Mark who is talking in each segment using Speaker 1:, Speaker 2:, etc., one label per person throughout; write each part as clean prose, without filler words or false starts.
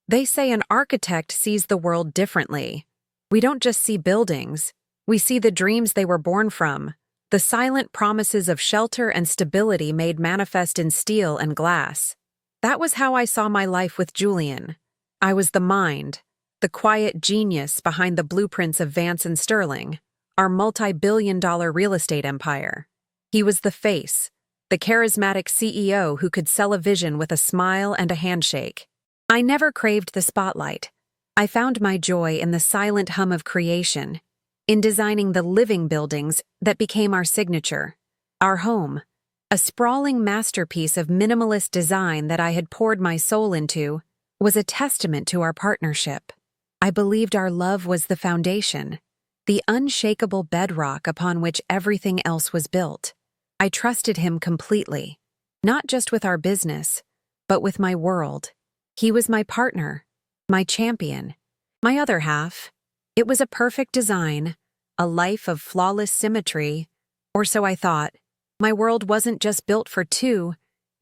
Speaker 1: They say an architect sees the world differently. We don't just see buildings, we see the dreams they were born from, the silent promises of shelter and stability made manifest in steel and glass. That was how I saw my life with Julian. I was the mind, the quiet genius behind the blueprints of Vance and Sterling, our multi-billion-dollar real estate empire. He was the face, the charismatic CEO who could sell a vision with a smile and a handshake. I never craved the spotlight. I found my joy in the silent hum of creation, in designing the living buildings that became our signature, our home, a sprawling masterpiece of minimalist design that I had poured my soul into, was a testament to our partnership. I believed our love was the foundation, the unshakable bedrock upon which everything else was built. I trusted him completely, not just with our business, but with my world. He was my partner, my champion, my other half. It was a perfect design, a life of flawless symmetry, or so I thought. My world wasn't just built for two,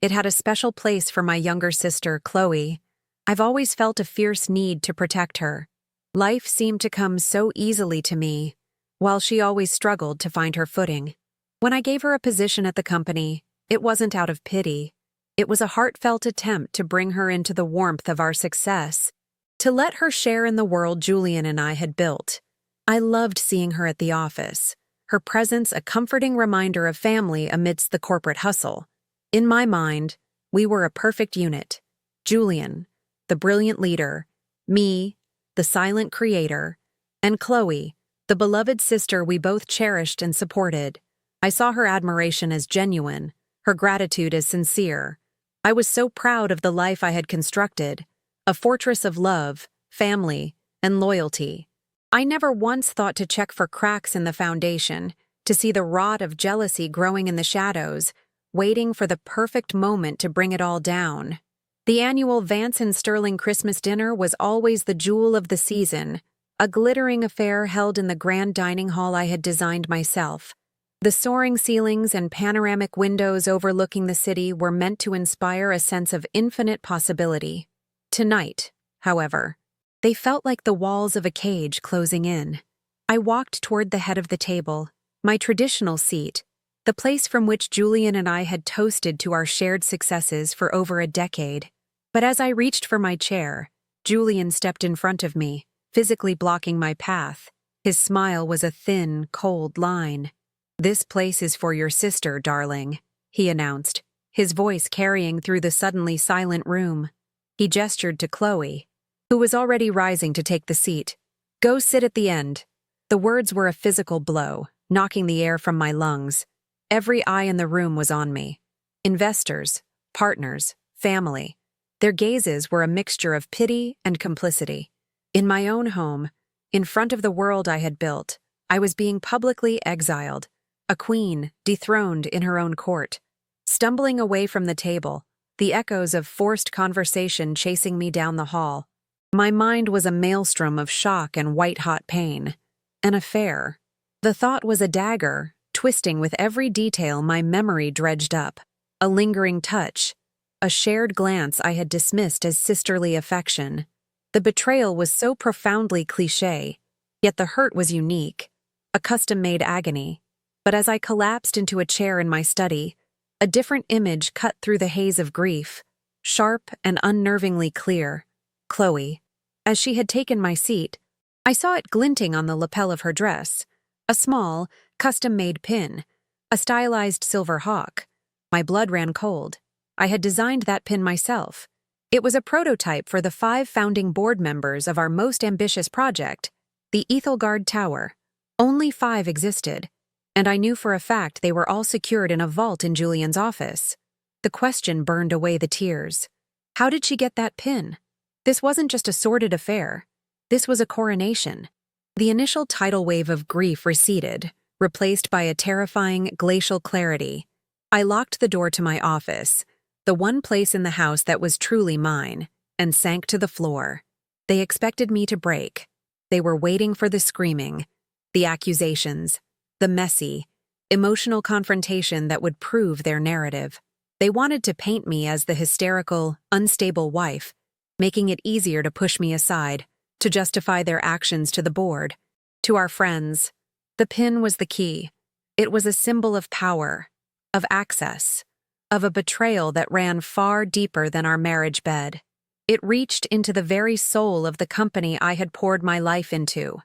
Speaker 1: it had a special place for my younger sister, Chloe. I've always felt a fierce need to protect her. Life seemed to come so easily to me, while she always struggled to find her footing. When I gave her a position at the company, it wasn't out of pity. It was a heartfelt attempt to bring her into the warmth of our success, to let her share in the world Julian and I had built. I loved seeing her at the office, her presence a comforting reminder of family amidst the corporate hustle. In my mind, we were a perfect unit. Julian, the brilliant leader, me, the silent creator, and Chloe, the beloved sister we both cherished and supported. I saw her admiration as genuine, her gratitude as sincere. I was so proud of the life I had constructed, a fortress of love, family, and loyalty. I never once thought to check for cracks in the foundation, to see the rot of jealousy growing in the shadows, waiting for the perfect moment to bring it all down. The annual Vance and Sterling Christmas dinner was always the jewel of the season, a glittering affair held in the grand dining hall I had designed myself. The soaring ceilings and panoramic windows overlooking the city were meant to inspire a sense of infinite possibility. Tonight, however, they felt like the walls of a cage closing in. I walked toward the head of the table, my traditional seat, the place from which Julian and I had toasted to our shared successes for over a decade. But as I reached for my chair, Julian stepped in front of me, physically blocking my path. His smile was a thin, cold line. "This place is for your sister, darling," he announced, his voice carrying through the suddenly silent room. He gestured to Chloe, who was already rising to take the seat. "Go sit at the end." The words were a physical blow, knocking the air from my lungs. Every eye in the room was on me. Investors, partners, family. Their gazes were a mixture of pity and complicity. In my own home, in front of the world I had built, I was being publicly exiled, a queen dethroned in her own court. Stumbling away from the table, the echoes of forced conversation chasing me down the hall. My mind was a maelstrom of shock and white-hot pain. An affair. The thought was a dagger, twisting with every detail my memory dredged up. A lingering touch, a shared glance I had dismissed as sisterly affection. The betrayal was so profoundly cliché, yet the hurt was unique, a custom-made agony. But as I collapsed into a chair in my study, a different image cut through the haze of grief, sharp and unnervingly clear. Chloe. As she had taken my seat, I saw it glinting on the lapel of her dress, a small, custom-made pin, a stylized silver hawk. My blood ran cold. I had designed that pin myself. It was a prototype for the 5 founding board members of our most ambitious project, the Ethelgard Tower. Only 5 existed, and I knew for a fact they were all secured in a vault in Julian's office. The question burned away the tears. How did she get that pin? This wasn't just a sordid affair. This was a coronation. The initial tidal wave of grief receded, replaced by a terrifying glacial clarity. I locked the door to my office, the one place in the house that was truly mine, and sank to the floor. They expected me to break. They were waiting for the screaming, the accusations, the messy, emotional confrontation that would prove their narrative. They wanted to paint me as the hysterical, unstable wife, making it easier to push me aside, to justify their actions to the board. To our friends, the pin was the key. It was a symbol of power, of access, of a betrayal that ran far deeper than our marriage bed. It reached into the very soul of the company I had poured my life into.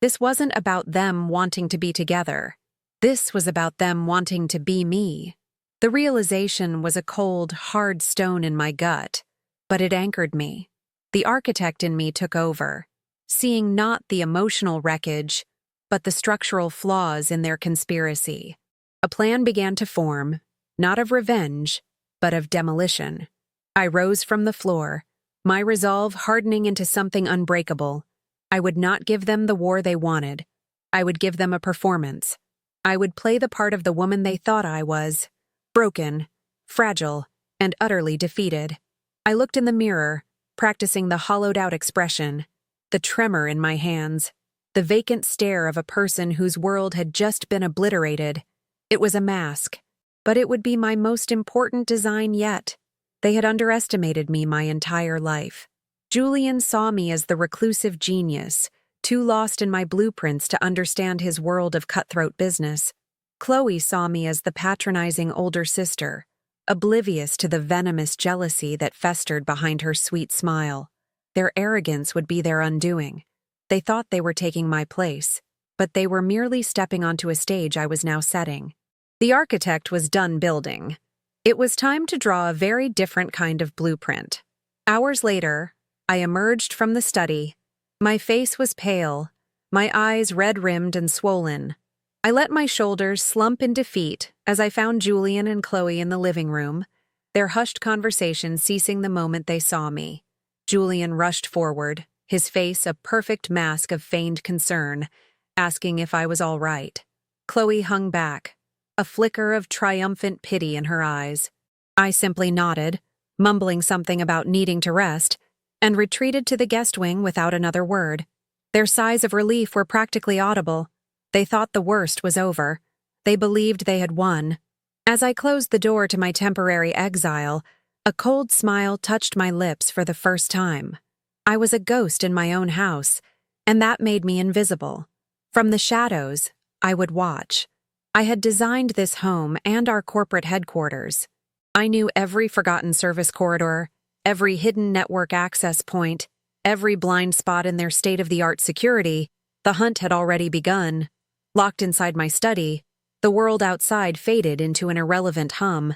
Speaker 1: This wasn't about them wanting to be together. This was about them wanting to be me. The realization was a cold, hard stone in my gut, but it anchored me. The architect in me took over, seeing not the emotional wreckage, but the structural flaws in their conspiracy. A plan began to form, not of revenge, but of demolition. I rose from the floor, my resolve hardening into something unbreakable. I would not give them the war they wanted. I would give them a performance. I would play the part of the woman they thought I was, broken, fragile, and utterly defeated. I looked in the mirror, practicing the hollowed-out expression, the tremor in my hands, the vacant stare of a person whose world had just been obliterated. It was a mask, but it would be my most important design yet. They had underestimated me my entire life. Julian saw me as the reclusive genius, too lost in my blueprints to understand his world of cutthroat business. Chloe saw me as the patronizing older sister, oblivious to the venomous jealousy that festered behind her sweet smile. Their arrogance would be their undoing. They thought they were taking my place, but they were merely stepping onto a stage I was now setting. The architect was done building. It was time to draw a very different kind of blueprint. Hours later, I emerged from the study. My face was pale, my eyes red-rimmed and swollen. I let my shoulders slump in defeat as I found Julian and Chloe in the living room, their hushed conversation ceasing the moment they saw me. Julian rushed forward, his face a perfect mask of feigned concern, asking if I was all right. Chloe hung back, a flicker of triumphant pity in her eyes. I simply nodded, mumbling something about needing to rest, and retreated to the guest wing without another word. Their sighs of relief were practically audible. They thought the worst was over. They believed they had won. As I closed the door to my temporary exile, a cold smile touched my lips for the first time. I was a ghost in my own house, and that made me invisible. From the shadows, I would watch. I had designed this home and our corporate headquarters. I knew every forgotten service corridor, every hidden network access point, every blind spot in their state-of-the-art security. The hunt had already begun. Locked inside my study, the world outside faded into an irrelevant hum.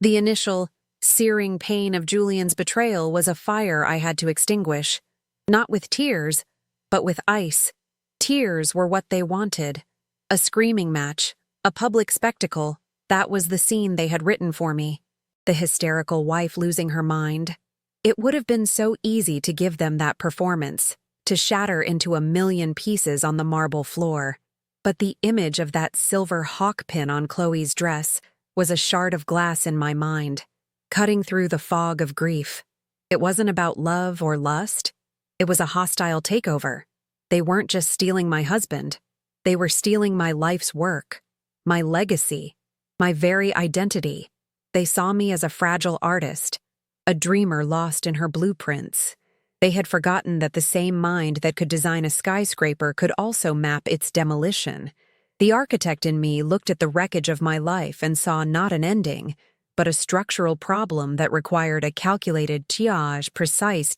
Speaker 1: The initial, searing pain of Julian's betrayal was a fire I had to extinguish. Not with tears, but with ice. Tears were what they wanted. A screaming match, a public spectacle. That was the scene they had written for me. The hysterical wife losing her mind. It would have been so easy to give them that performance, to shatter into a million pieces on the marble floor. But the image of that silver hawk pin on Chloe's dress was a shard of glass in my mind, cutting through the fog of grief. It wasn't about love or lust. It was a hostile takeover. They weren't just stealing my husband. They were stealing my life's work, my legacy, my very identity. They saw me as a fragile artist, a dreamer lost in her blueprints. They had forgotten that the same mind that could design a skyscraper could also map its demolition. The architect in me looked at the wreckage of my life and saw not an ending, but a structural problem that required a calculated, precise,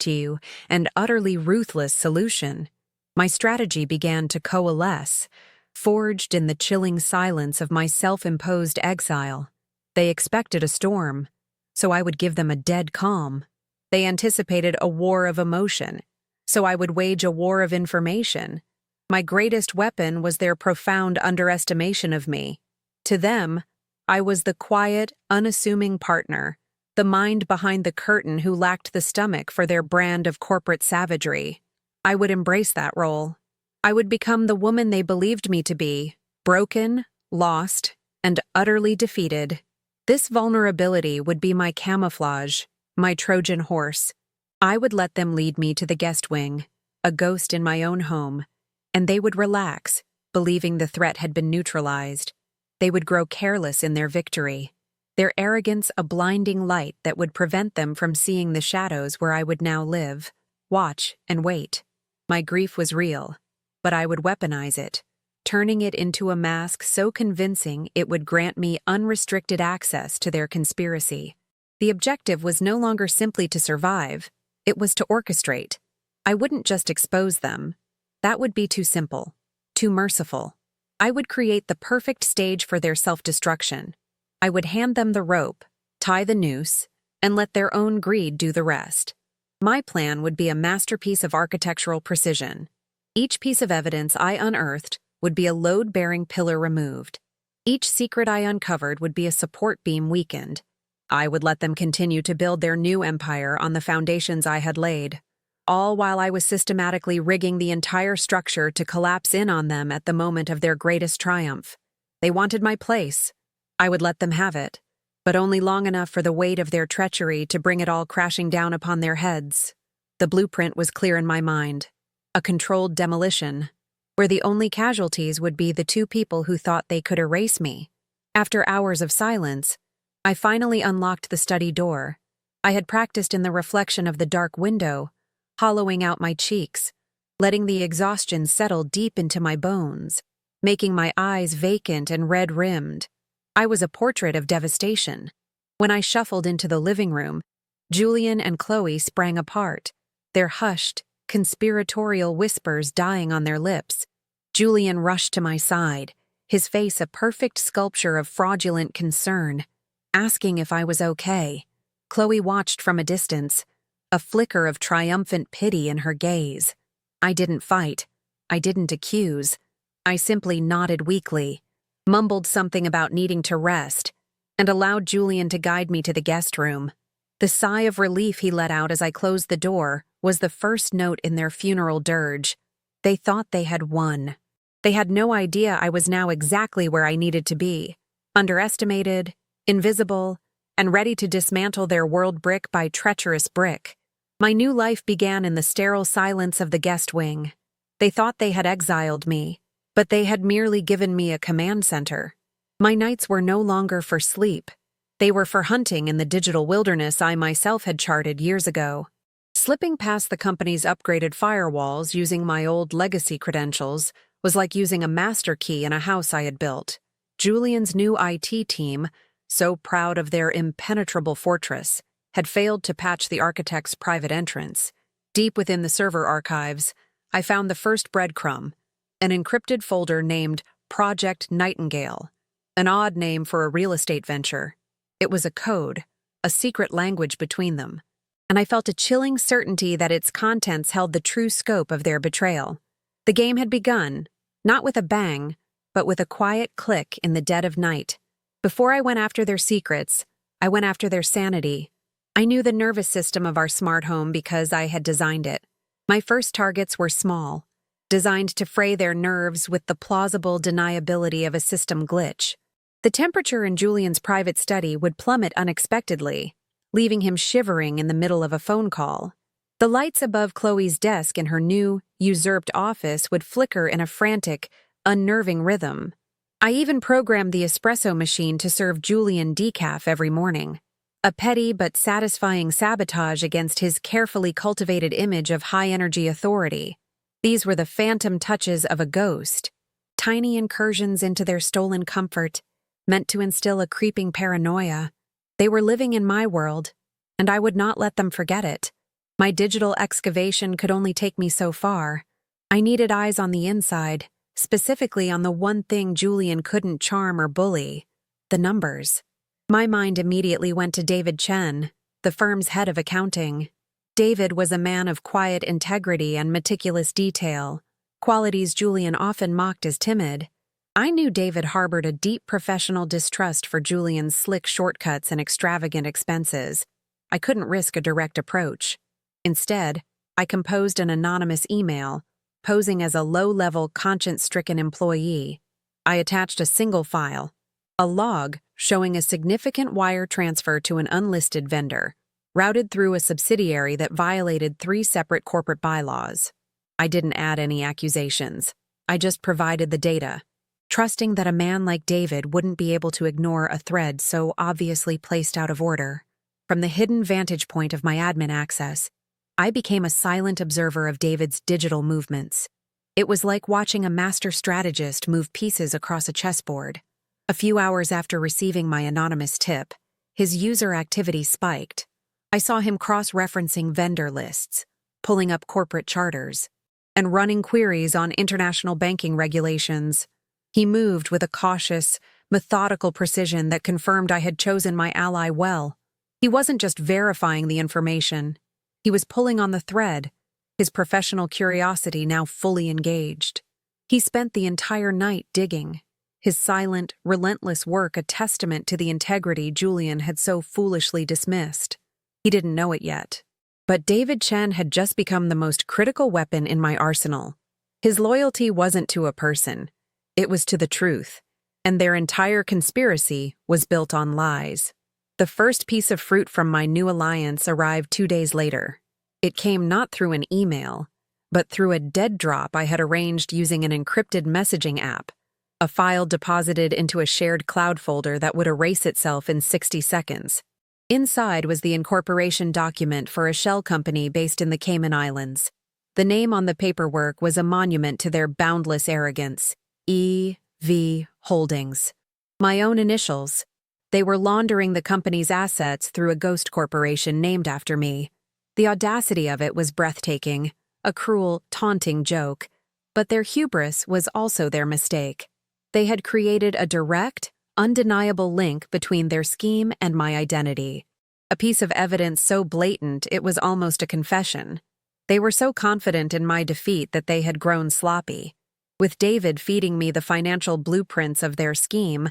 Speaker 1: and utterly ruthless solution. My strategy began to coalesce, forged in the chilling silence of my self-imposed exile. They expected a storm, so I would give them a dead calm. They anticipated a war of emotion, so I would wage a war of information. My greatest weapon was their profound underestimation of me. To them, I was the quiet, unassuming partner, the mind behind the curtain who lacked the stomach for their brand of corporate savagery. I would embrace that role. I would become the woman they believed me to be, broken, lost, and utterly defeated. This vulnerability would be my camouflage, my Trojan horse. I would let them lead me to the guest wing, a ghost in my own home, and they would relax, believing the threat had been neutralized. They would grow careless in their victory. their arrogance a blinding light that would prevent them from seeing the shadows where I would now live, watch, and wait. My grief was real, but I would weaponize it, turning it into a mask so convincing it would grant me unrestricted access to their conspiracy. The objective was no longer simply to survive, it was to orchestrate. I wouldn't just expose them. That would be too simple, too merciful. I would create the perfect stage for their self-destruction. I would hand them the rope, tie the noose, and let their own greed do the rest. My plan would be a masterpiece of architectural precision. Each piece of evidence I unearthed would be a load-bearing pillar removed. Each secret I uncovered would be a support beam weakened. I would let them continue to build their new empire on the foundations I had laid, all while I was systematically rigging the entire structure to collapse in on them at the moment of their greatest triumph. They wanted my place. I would let them have it, but only long enough for the weight of their treachery to bring it all crashing down upon their heads. The blueprint was clear in my mind. A controlled demolition, where the only casualties would be the two people who thought they could erase me. After hours of silence, I finally unlocked the study door. I had practiced in the reflection of the dark window, hollowing out my cheeks, letting the exhaustion settle deep into my bones, making my eyes vacant and red-rimmed. I was a portrait of devastation. When I shuffled into the living room, Julian and Chloe sprang apart, their hushed, conspiratorial whispers dying on their lips. Julian rushed to my side, his face a perfect sculpture of fraudulent concern, asking if I was okay. Chloe watched from a distance, a flicker of triumphant pity in her gaze. I didn't fight. I didn't accuse. I simply nodded weakly, mumbled something about needing to rest, and allowed Julian to guide me to the guest room. The sigh of relief he let out as I closed the door was the first note in their funeral dirge. They thought they had won. They had no idea I was now exactly where I needed to be, underestimated, invisible, and ready to dismantle their world brick by treacherous brick. My new life began in the sterile silence of the guest wing. They thought they had exiled me, but they had merely given me a command center. My nights were no longer for sleep. They were for hunting in the digital wilderness I myself had charted years ago. Slipping past the company's upgraded firewalls using my old legacy credentials was like using a master key in a house I had built. Julian's new IT team, so proud of their impenetrable fortress, had failed to patch the architect's private entrance. Deep within the server archives, I found the first breadcrumb, an encrypted folder named Project Nightingale, an odd name for a real estate venture. It was a code, a secret language between them, and I felt a chilling certainty that its contents held the true scope of their betrayal. The game had begun, not with a bang, but with a quiet click in the dead of night. Before I went after their secrets, I went after their sanity. I knew the nervous system of our smart home because I had designed it. My first targets were small, designed to fray their nerves with the plausible deniability of a system glitch. The temperature in Julian's private study would plummet unexpectedly, leaving him shivering in the middle of a phone call. The lights above Chloe's desk in her new, usurped office would flicker in a frantic, unnerving rhythm. I even programmed the espresso machine to serve Julian decaf every morning, a petty but satisfying sabotage against his carefully cultivated image of high-energy authority. These were the phantom touches of a ghost, tiny incursions into their stolen comfort, meant to instill a creeping paranoia. They were living in my world, and I would not let them forget it. My digital excavation could only take me so far. I needed eyes on the inside, specifically on the one thing Julian couldn't charm or bully: the numbers. My mind immediately went to David Chen, the firm's head of accounting. David was a man of quiet integrity and meticulous detail, qualities Julian often mocked as timid. I knew David harbored a deep professional distrust for Julian's slick shortcuts and extravagant expenses. I couldn't risk a direct approach. Instead, I composed an anonymous email, posing as a low-level, conscience-stricken employee. I attached a single file, a log showing a significant wire transfer to an unlisted vendor, routed through a subsidiary that violated 3 separate corporate bylaws. I didn't add any accusations. I just provided the data. trusting that a man like David wouldn't be able to ignore a thread so obviously placed out of order. From the hidden vantage point of my admin access, I became a silent observer of David's digital movements. It was like watching a master strategist move pieces across a chessboard. A few hours after receiving my anonymous tip, his user activity spiked. I saw him cross-referencing vendor lists, pulling up corporate charters, and running queries on international banking regulations. He moved with a cautious, methodical precision that confirmed I had chosen my ally well. He wasn't just verifying the information. He was pulling on the thread, his professional curiosity now fully engaged. He spent the entire night digging, his silent, relentless work a testament to the integrity Julian had so foolishly dismissed. He didn't know it yet. But David Chen had just become the most critical weapon in my arsenal. His loyalty wasn't to a person. It was to the truth, and their entire conspiracy was built on lies. The first piece of fruit from my new alliance arrived 2 days later. It came not through an email, but through a dead drop I had arranged using an encrypted messaging app, a file deposited into a shared cloud folder that would erase itself in 60 seconds. Inside was the incorporation document for a shell company based in the Cayman Islands. The name on the paperwork was a monument to their boundless arrogance. EV Holdings. My own initials. They were laundering the company's assets through a ghost corporation named after me. The audacity of it was breathtaking, a cruel, taunting joke, but their hubris was also their mistake. They had created a direct, undeniable link between their scheme and my identity. A piece of evidence so blatant it was almost a confession. They were so confident in my defeat that they had grown sloppy. With David feeding me the financial blueprints of their scheme,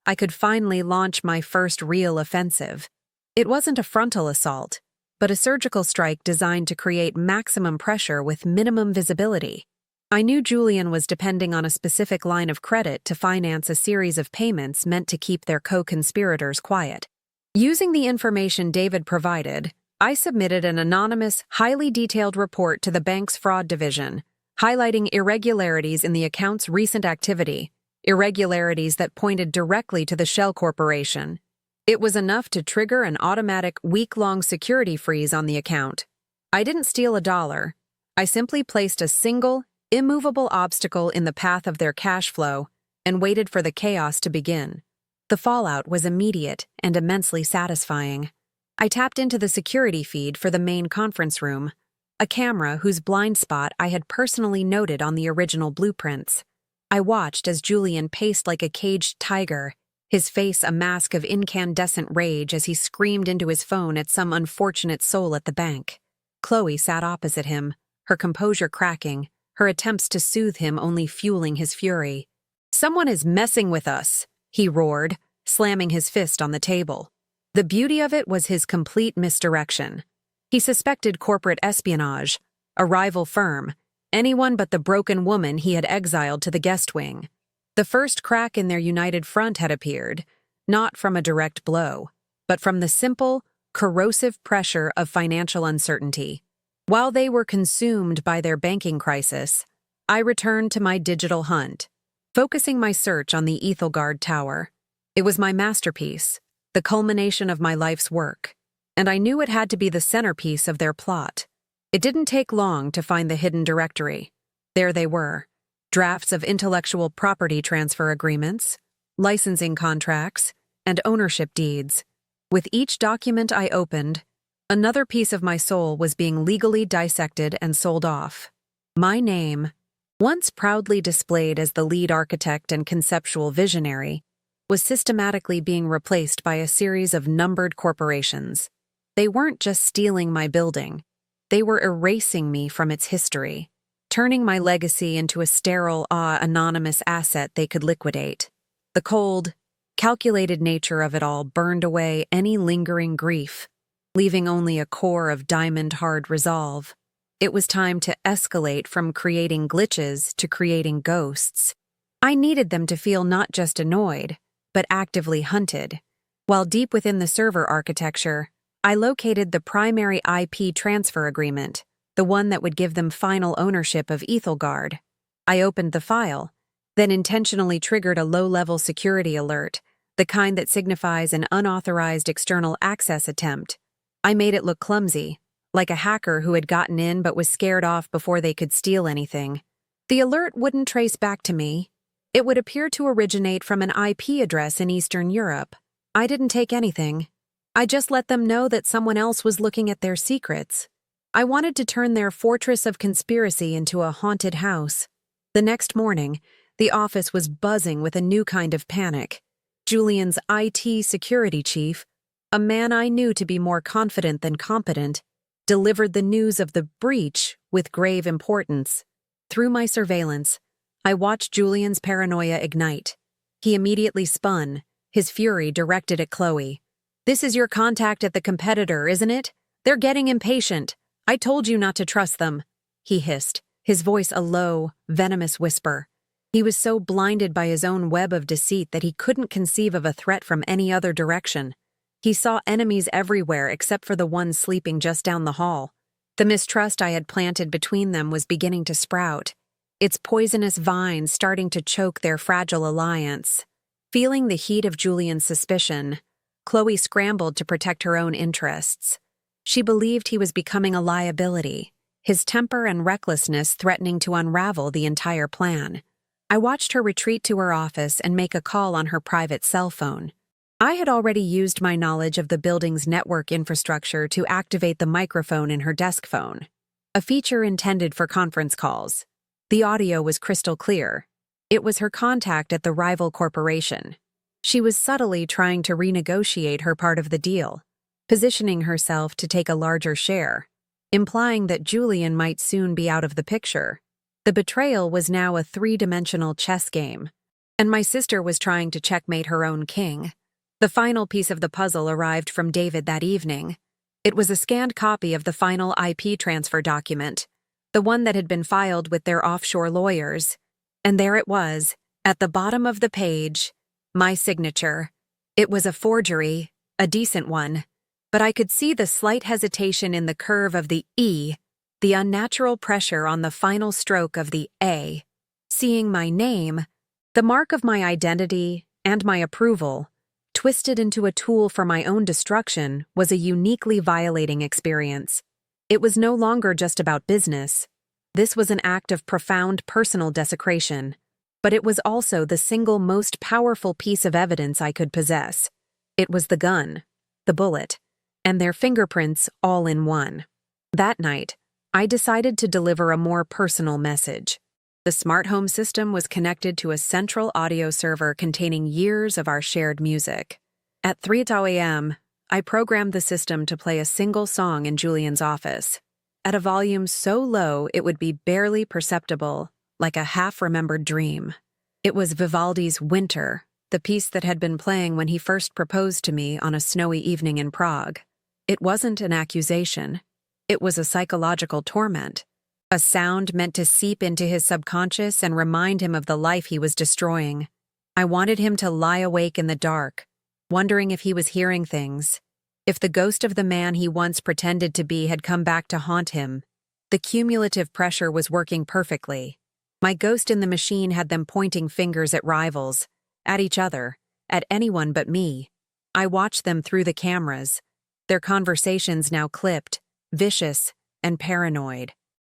Speaker 1: I could finally launch my first real offensive. It wasn't a frontal assault, but a surgical strike designed to create maximum pressure with minimum visibility. I knew Julian was depending on a specific line of credit to finance a series of payments meant to keep their co-conspirators quiet. Using the information David provided, I submitted an anonymous, highly detailed report to the bank's fraud division, highlighting irregularities in the account's recent activity, irregularities that pointed directly to the Shell Corporation. It was enough to trigger an automatic week-long security freeze on the account. I didn't steal $1. I simply placed a single, immovable obstacle in the path of their cash flow and waited for the chaos to begin. The fallout was immediate and immensely satisfying. I tapped into the security feed for the main conference room, a camera whose blind spot I had personally noted on the original blueprints. I watched as Julian paced like a caged tiger, his face a mask of incandescent rage as he screamed into his phone at some unfortunate soul at the bank. Chloe sat opposite him, her composure cracking, her attempts to soothe him only fueling his fury. "Someone is messing with us," he roared, slamming his fist on the table. The beauty of it was his complete misdirection. He suspected corporate espionage, a rival firm, anyone but the broken woman he had exiled to the guest wing. The first crack in their united front had appeared, not from a direct blow, but from the simple, corrosive pressure of financial uncertainty. While they were consumed by their banking crisis, I returned to my digital hunt, focusing my search on the Ethelgard Tower. It was my masterpiece, the culmination of my life's work, and I knew it had to be the centerpiece of their plot. It didn't take long to find the hidden directory. There they were, drafts of intellectual property transfer agreements, licensing contracts, and ownership deeds. With each document I opened, another piece of my soul was being legally dissected and sold off. My name, once proudly displayed as the lead architect and conceptual visionary, was systematically being replaced by a series of numbered corporations. They weren't just stealing my building, they were erasing me from its history, turning my legacy into a sterile, anonymous asset they could liquidate. The cold, calculated nature of it all burned away any lingering grief, leaving only a core of diamond-hard resolve. It was time to escalate from creating glitches to creating ghosts. I needed them to feel not just annoyed, but actively hunted. While deep within the server architecture, I located the primary IP transfer agreement, the one that would give them final ownership of Ethelgard. I opened the file, then intentionally triggered a low-level security alert, the kind that signifies an unauthorized external access attempt. I made it look clumsy, like a hacker who had gotten in but was scared off before they could steal anything. The alert wouldn't trace back to me. It would appear to originate from an IP address in Eastern Europe. I didn't take anything. I just let them know that someone else was looking at their secrets. I wanted to turn their fortress of conspiracy into a haunted house. The next morning, the office was buzzing with a new kind of panic. Julian's IT security chief, a man I knew to be more confident than competent, delivered the news of the breach with grave importance. Through my surveillance, I watched Julian's paranoia ignite. He immediately spun, his fury directed at Chloe. "This is your contact at the competitor, isn't it? They're getting impatient. I told you not to trust them," he hissed, his voice a low, venomous whisper. He was so blinded by his own web of deceit that he couldn't conceive of a threat from any other direction. He saw enemies everywhere except for the one sleeping just down the hall. The mistrust I had planted between them was beginning to sprout, its poisonous vines starting to choke their fragile alliance. Feeling the heat of Julian's suspicion, Chloe scrambled to protect her own interests. She believed he was becoming a liability, his temper and recklessness threatening to unravel the entire plan. I watched her retreat to her office and make a call on her private cell phone. I had already used my knowledge of the building's network infrastructure to activate the microphone in her desk phone, a feature intended for conference calls. The audio was crystal clear. It was her contact at the rival corporation. She was subtly trying to renegotiate her part of the deal, positioning herself to take a larger share, implying that Julian might soon be out of the picture. The betrayal was now a three-dimensional chess game, and my sister was trying to checkmate her own king. The final piece of the puzzle arrived from David that evening. It was a scanned copy of the final IP transfer document, the one that had been filed with their offshore lawyers. And there it was, at the bottom of the page, my signature. It was a forgery, a decent one, but I could see the slight hesitation in the curve of the E, the unnatural pressure on the final stroke of the A. Seeing my name, the mark of my identity and my approval, twisted into a tool for my own destruction, was a uniquely violating experience. It was no longer just about business. This was an act of profound personal desecration, but it was also the single most powerful piece of evidence I could possess. It was the gun, the bullet, and their fingerprints all in one. That night, I decided to deliver a more personal message. The smart home system was connected to a central audio server containing years of our shared music. At 3:00 a.m., I programmed the system to play a single song in Julian's office, at a volume so low it would be barely perceptible, like a half-remembered dream. It was Vivaldi's Winter, the piece that had been playing when he first proposed to me on a snowy evening in Prague. It wasn't an accusation. It was a psychological torment, a sound meant to seep into his subconscious and remind him of the life he was destroying. I wanted him to lie awake in the dark, wondering if he was hearing things, if the ghost of the man he once pretended to be had come back to haunt him. The cumulative pressure was working perfectly. My ghost in the machine had them pointing fingers at rivals, at each other, at anyone but me. I watched them through the cameras, their conversations now clipped, vicious, and paranoid.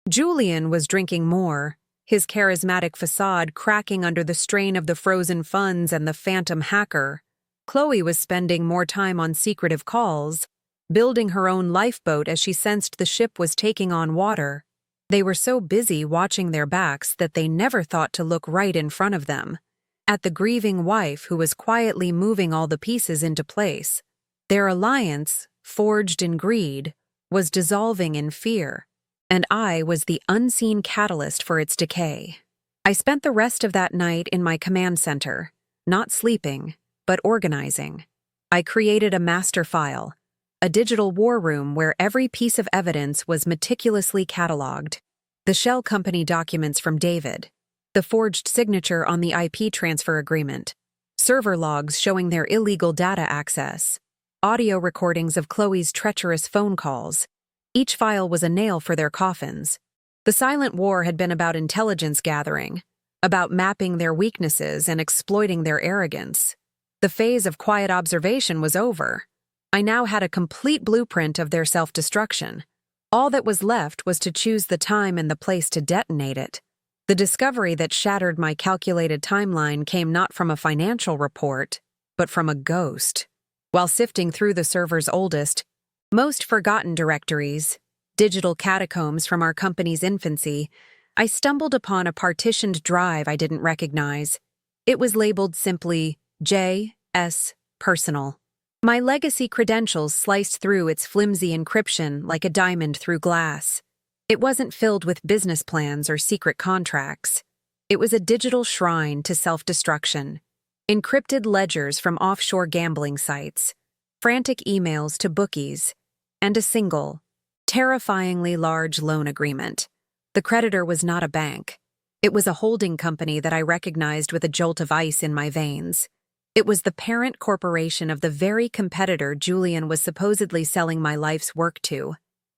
Speaker 1: Julian was drinking more, his charismatic facade cracking under the strain of the frozen funds and the phantom hacker. Chloe was spending more time on secretive calls, building her own lifeboat as she sensed the ship was taking on water. They were so busy watching their backs that they never thought to look right in front of them, at the grieving wife who was quietly moving all the pieces into place. Their alliance, forged in greed, was dissolving in fear, and I was the unseen catalyst for its decay. I spent the rest of that night in my command center, not sleeping, but organizing. I created a master file, a digital war room where every piece of evidence was meticulously cataloged. The shell company documents from David, the forged signature on the IP transfer agreement, server logs showing their illegal data access, audio recordings of Chloe's treacherous phone calls. Each file was a nail for their coffins. The silent war had been about intelligence gathering, about mapping their weaknesses and exploiting their arrogance. The phase of quiet observation was over. I now had a complete blueprint of their self-destruction. All that was left was to choose the time and the place to detonate it. The discovery that shattered my calculated timeline came not from a financial report, but from a ghost. While sifting through the server's oldest, most forgotten directories, digital catacombs from our company's infancy, I stumbled upon a partitioned drive I didn't recognize. It was labeled simply J.S. Personal. My legacy credentials sliced through its flimsy encryption like a diamond through glass. It wasn't filled with business plans or secret contracts. It was a digital shrine to self-destruction. Encrypted ledgers from offshore gambling sites, frantic emails to bookies, and a single, terrifyingly large loan agreement. The creditor was not a bank. It was a holding company that I recognized with a jolt of ice in my veins. It was the parent corporation of the very competitor Julian was supposedly selling my life's work to.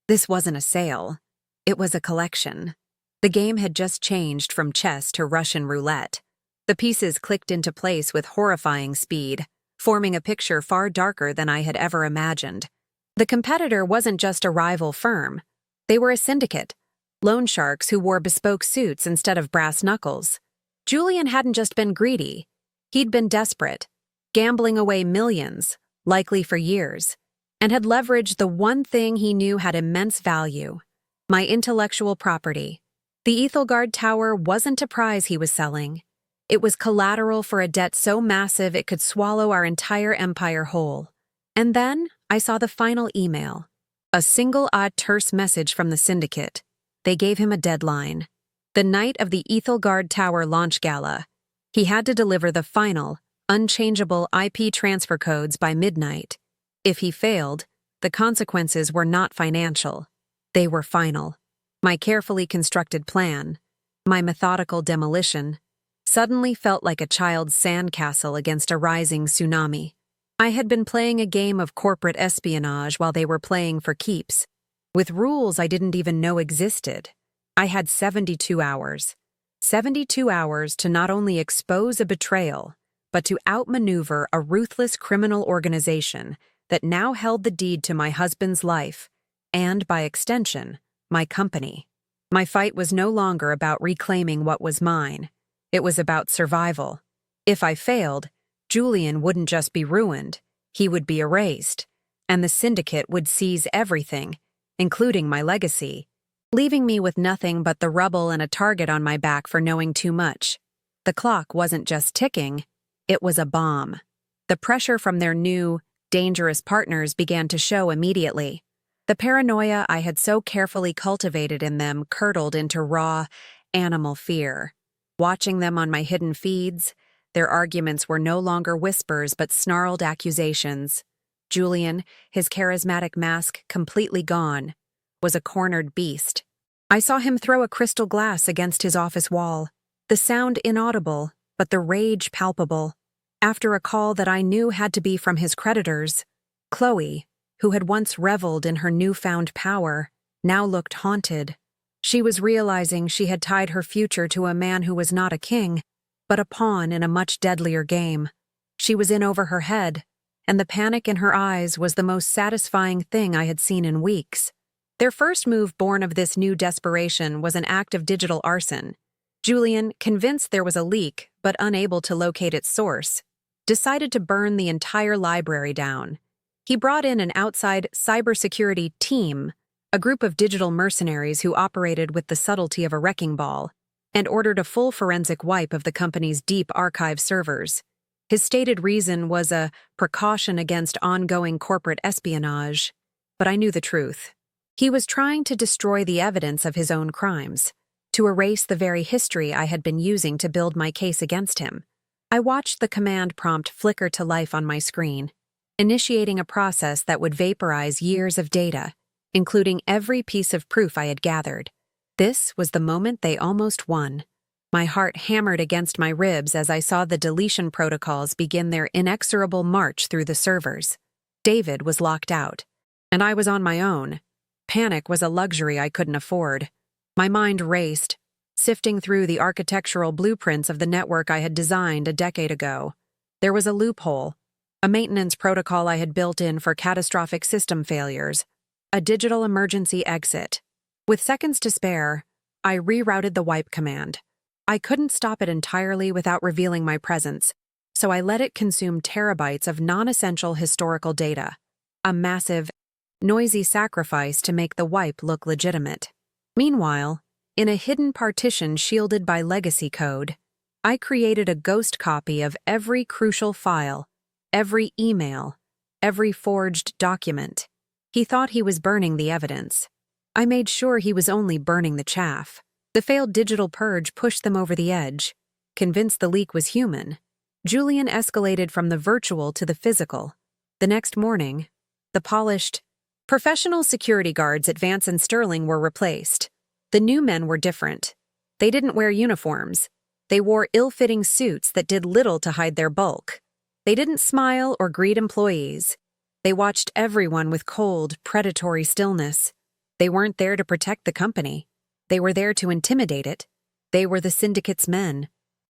Speaker 1: This wasn't a sale. It was a collection. The game had just changed from chess to Russian roulette. The pieces clicked into place with horrifying speed, forming a picture far darker than I had ever imagined. The competitor wasn't just a rival firm. They were a syndicate, loan sharks who wore bespoke suits instead of brass knuckles. Julian hadn't just been greedy. He'd been desperate, gambling away millions, likely for years, and had leveraged the one thing he knew had immense value: my intellectual property. The Ethelgard Tower wasn't a prize he was selling. It was collateral for a debt so massive it could swallow our entire empire whole. And then I saw the final email. A single odd terse message from the syndicate. They gave him a deadline. The night of the Ethelgard Tower launch gala. He had to deliver the final, unchangeable IP transfer codes by midnight. If he failed, the consequences were not financial. They were final. My carefully constructed plan, my methodical demolition, suddenly felt like a child's sandcastle against a rising tsunami. I had been playing a game of corporate espionage while they were playing for keeps, with rules I didn't even know existed. I had 72 hours. 72 hours to not only expose a betrayal, but to outmaneuver a ruthless criminal organization that now held the deed to my husband's life, and, by extension, my company. My fight was no longer about reclaiming what was mine. It was about survival. If I failed, Julian wouldn't just be ruined, he would be erased, and the syndicate would seize everything, including my legacy, leaving me with nothing but the rubble and a target on my back for knowing too much. The clock wasn't just ticking, it was a bomb. The pressure from their new, dangerous partners began to show immediately. The paranoia I had so carefully cultivated in them curdled into raw, animal fear. Watching them on my hidden feeds, their arguments were no longer whispers but snarled accusations. Julian, his charismatic mask completely gone, was a cornered beast. I saw him throw a crystal glass against his office wall, the sound inaudible, but the rage palpable. After a call that I knew had to be from his creditors, Chloe, who had once reveled in her newfound power, now looked haunted. She was realizing she had tied her future to a man who was not a king, but a pawn in a much deadlier game. She was in over her head, and the panic in her eyes was the most satisfying thing I had seen in weeks. Their first move born of this new desperation was an act of digital arson. Julian, convinced there was a leak but unable to locate its source, decided to burn the entire library down. He brought in an outside cybersecurity team, a group of digital mercenaries who operated with the subtlety of a wrecking ball, and ordered a full forensic wipe of the company's deep archive servers. His stated reason was a precaution against ongoing corporate espionage, but I knew the truth. He was trying to destroy the evidence of his own crimes, to erase the very history I had been using to build my case against him. I watched the command prompt flicker to life on my screen, initiating a process that would vaporize years of data, including every piece of proof I had gathered. This was the moment they almost won. My heart hammered against my ribs as I saw the deletion protocols begin their inexorable march through the servers. David was locked out, and I was on my own. Panic was a luxury I couldn't afford. My mind raced, sifting through the architectural blueprints of the network I had designed a decade ago. There was a loophole, a maintenance protocol I had built in for catastrophic system failures, a digital emergency exit. With seconds to spare, I rerouted the wipe command. I couldn't stop it entirely without revealing my presence, so I let it consume terabytes of non-essential historical data, a massive, noisy sacrifice to make the wipe look legitimate. Meanwhile, in a hidden partition shielded by legacy code, I created a ghost copy of every crucial file, every email, every forged document. He thought he was burning the evidence. I made sure he was only burning the chaff. The failed digital purge pushed them over the edge. Convinced the leak was human, Julian escalated from the virtual to the physical. The next morning, the polished, professional security guards at Vance and Sterling were replaced. The new men were different. They didn't wear uniforms. They wore ill-fitting suits that did little to hide their bulk. They didn't smile or greet employees. They watched everyone with cold, predatory stillness. They weren't there to protect the company. They were there to intimidate it. They were the syndicate's men.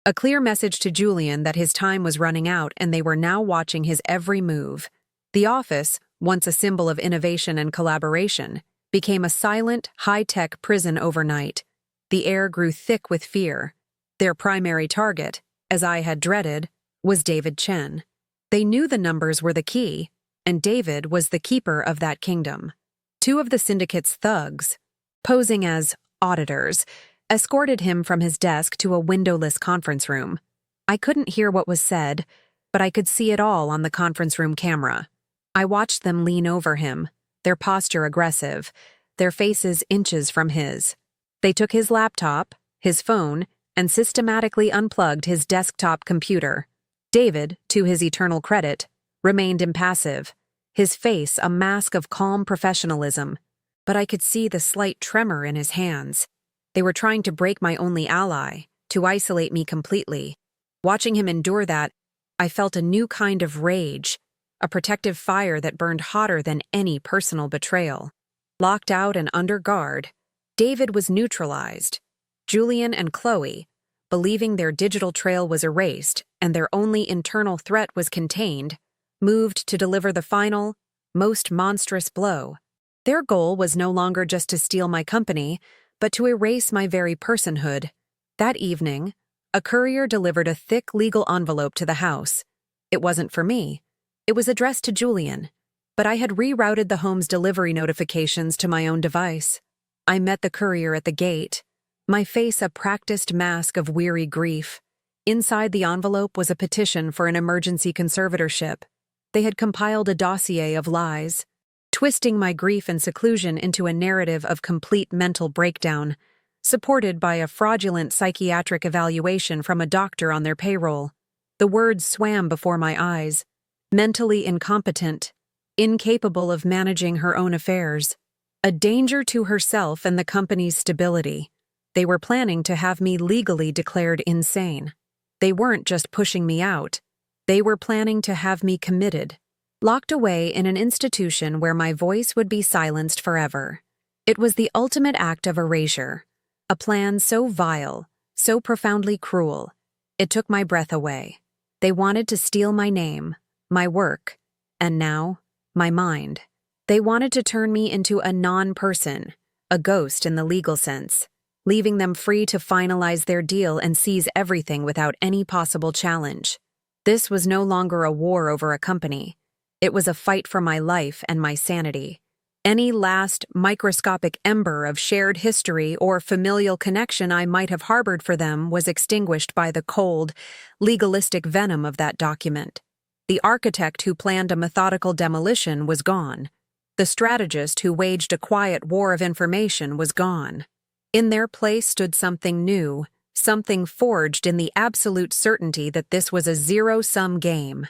Speaker 1: A clear message to Julian that his time was running out and they were now watching his every move. The office, once a symbol of innovation and collaboration, became a silent, high-tech prison overnight. The air grew thick with fear. Their primary target, as I had dreaded, was David Chen. They knew the numbers were the key, and David was the keeper of that kingdom. Two of the syndicate's thugs, posing as auditors, escorted him from his desk to a windowless conference room. I couldn't hear what was said, but I could see it all on the conference room camera. I watched them lean over him, their posture aggressive, their faces inches from his. They took his laptop, his phone, and systematically unplugged his desktop computer. David, to his eternal credit, remained impassive, his face a mask of calm professionalism, but I could see the slight tremor in his hands. They were trying to break my only ally, to isolate me completely. Watching him endure that, I felt a new kind of rage, a protective fire that burned hotter than any personal betrayal. Locked out and under guard, David was neutralized. Julian and Chloe, believing their digital trail was erased and their only internal threat was contained, moved to deliver the final, most monstrous blow. Their goal was no longer just to steal my company, but to erase my very personhood. That evening, a courier delivered a thick legal envelope to the house. It wasn't for me. It was addressed to Julian, but I had rerouted the home's delivery notifications to my own device. I met the courier at the gate, my face a practiced mask of weary grief. Inside the envelope was a petition for an emergency conservatorship. They had compiled a dossier of lies, twisting my grief and seclusion into a narrative of complete mental breakdown, supported by a fraudulent psychiatric evaluation from a doctor on their payroll. The words swam before my eyes. Mentally incompetent, incapable of managing her own affairs, a danger to herself and the company's stability. They were planning to have me legally declared insane. They weren't just pushing me out. They were planning to have me committed, locked away in an institution where my voice would be silenced forever. It was the ultimate act of erasure, a plan so vile, so profoundly cruel. It took my breath away. They wanted to steal my name, my work, and now, my mind. They wanted to turn me into a non-person, a ghost in the legal sense, leaving them free to finalize their deal and seize everything without any possible challenge. This was no longer a war over a company. It was a fight for my life and my sanity. Any last microscopic ember of shared history or familial connection I might have harbored for them was extinguished by the cold, legalistic venom of that document. The architect who planned a methodical demolition was gone. The strategist who waged a quiet war of information was gone. In their place stood something new, something forged in the absolute certainty that this was a zero-sum game.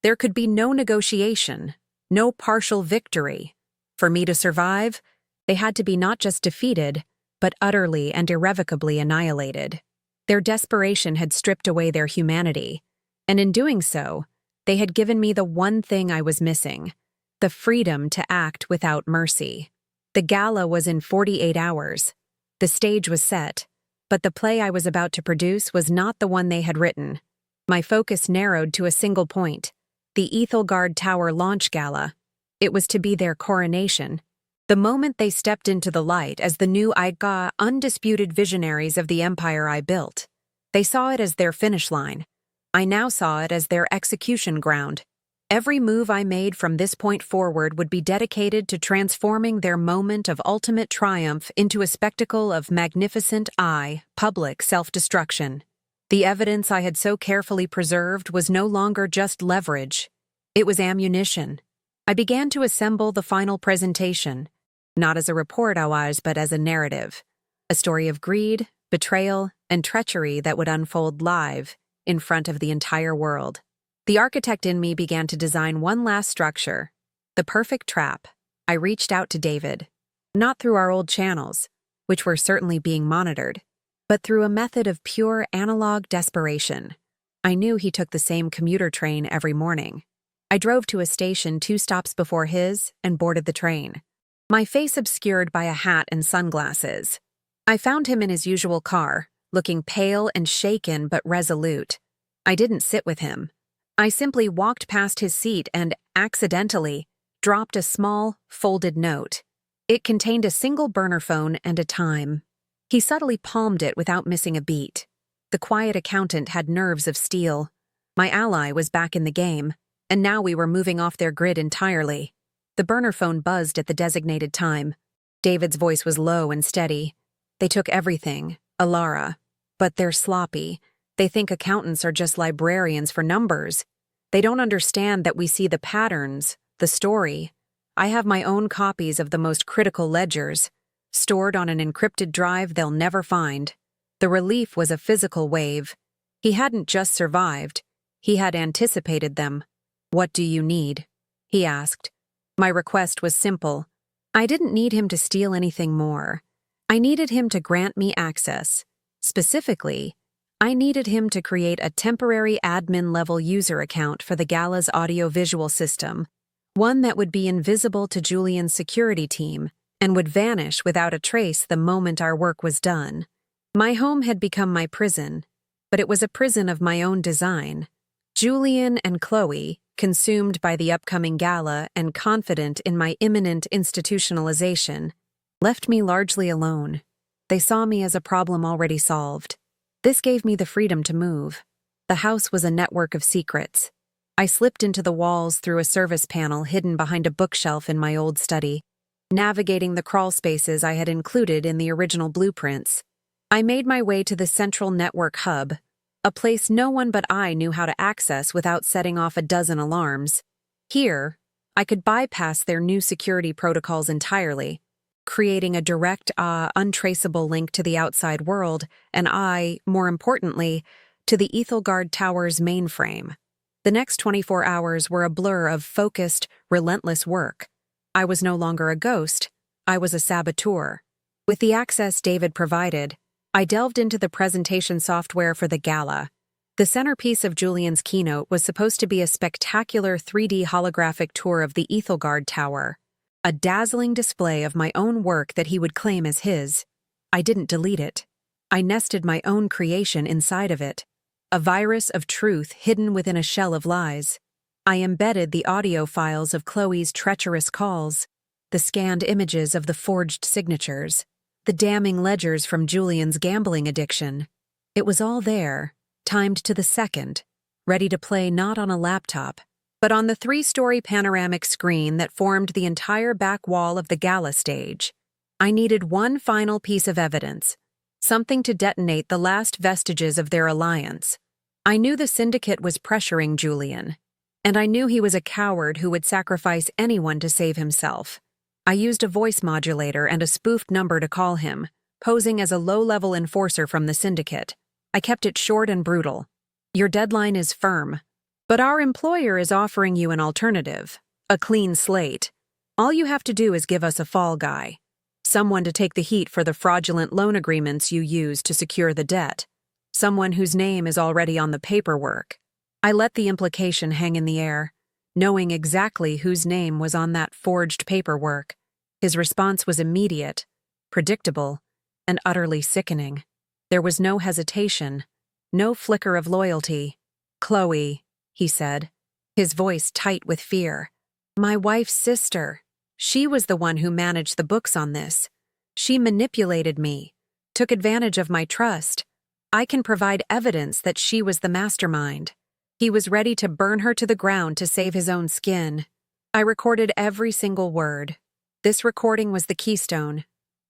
Speaker 1: There could be no negotiation, no partial victory. For me to survive, they had to be not just defeated, but utterly and irrevocably annihilated. Their desperation had stripped away their humanity, and in doing so, they had given me the one thing I was missing, the freedom to act without mercy. The gala was in 48 hours. The stage was set, But the play I was about to produce was not the one they had written. My focus narrowed to a single point: the Ethelgard Tower launch gala. It was to be their coronation. The moment they stepped into the light as the new Aika, undisputed visionaries of the empire I built. They saw it as their finish line. I now saw it as their execution ground. Every move I made from this point forward would be dedicated to transforming their moment of ultimate triumph into a spectacle of magnificent public self-destruction. The evidence I had so carefully preserved was no longer just leverage. It was ammunition. I began to assemble the final presentation, not as a report, but as a narrative. A story of greed, betrayal, and treachery that would unfold live in front of the entire world. The architect in me began to design one last structure, the perfect trap. I reached out to David, not through our old channels, which were certainly being monitored, but through a method of pure analog desperation. I knew he took the same commuter train every morning. I drove to a station 2 stops before his and boarded the train, my face obscured by a hat and sunglasses. I found him in his usual car, looking pale and shaken but resolute. I didn't sit with him. I simply walked past his seat and, accidentally, dropped a small, folded note. It contained a single burner phone and a time. He subtly palmed it without missing a beat. The quiet accountant had nerves of steel. My ally was back in the game, and now we were moving off their grid entirely. The burner phone buzzed at the designated time. David's voice was low and steady. They took everything, Alara. But they're sloppy. They think accountants are just librarians for numbers. They don't understand that we see the patterns, the story. I have my own copies of the most critical ledgers, stored on an encrypted drive they'll never find. The relief was a physical wave. He hadn't just survived. He had anticipated them. "What do you need?" he asked. My request was simple. I didn't need him to steal anything more. I needed him to grant me access. Specifically, I needed him to create a temporary admin-level user account for the Gala's audio-visual system, one that would be invisible to Julian's security team and would vanish without a trace the moment our work was done. My home had become my prison, but it was a prison of my own design. Julian and Chloe, consumed by the upcoming gala and confident in my imminent institutionalization, left me largely alone. They saw me as a problem already solved. This gave me the freedom to move. The house was a network of secrets. I slipped into the walls through a service panel hidden behind a bookshelf in my old study, navigating the crawl spaces I had included in the original blueprints. I made my way to the central network hub, a place no one but I knew how to access without setting off a dozen alarms. Here, I could bypass their new security protocols entirely, creating a direct, untraceable link to the outside world, and more importantly, to the Ethelgard Tower's mainframe. The next 24 hours were a blur of focused, relentless work. I was no longer a ghost, I was a saboteur. With the access David provided, I delved into the presentation software for the gala. The centerpiece of Julian's keynote was supposed to be a spectacular 3D holographic tour of the Ethelgard Tower, a dazzling display of my own work that he would claim as his. I didn't delete it. I nested my own creation inside of it, a virus of truth hidden within a shell of lies. I embedded the audio files of Chloe's treacherous calls, the scanned images of the forged signatures, the damning ledgers from Julian's gambling addiction. It was all there, timed to the second, ready to play not on a laptop, but on the 3-story panoramic screen that formed the entire back wall of the gala stage. I needed one final piece of evidence, something to detonate the last vestiges of their alliance. I knew the syndicate was pressuring Julian, and I knew he was a coward who would sacrifice anyone to save himself. I used a voice modulator and a spoofed number to call him, posing as a low-level enforcer from the syndicate. I kept it short and brutal. "Your deadline is firm, but our employer is offering you an alternative, a clean slate. All you have to do is give us a fall guy, someone to take the heat for the fraudulent loan agreements you used to secure the debt, someone whose name is already on the paperwork." I let the implication hang in the air, knowing exactly whose name was on that forged paperwork. His response was immediate, predictable, and utterly sickening. There was no hesitation, no flicker of loyalty. "Chloe," he said, his voice tight with fear. "My wife's sister. She was the one who managed the books on this. She manipulated me, took advantage of my trust. I can provide evidence that she was the mastermind." He was ready to burn her to the ground to save his own skin. I recorded every single word. This recording was the keystone.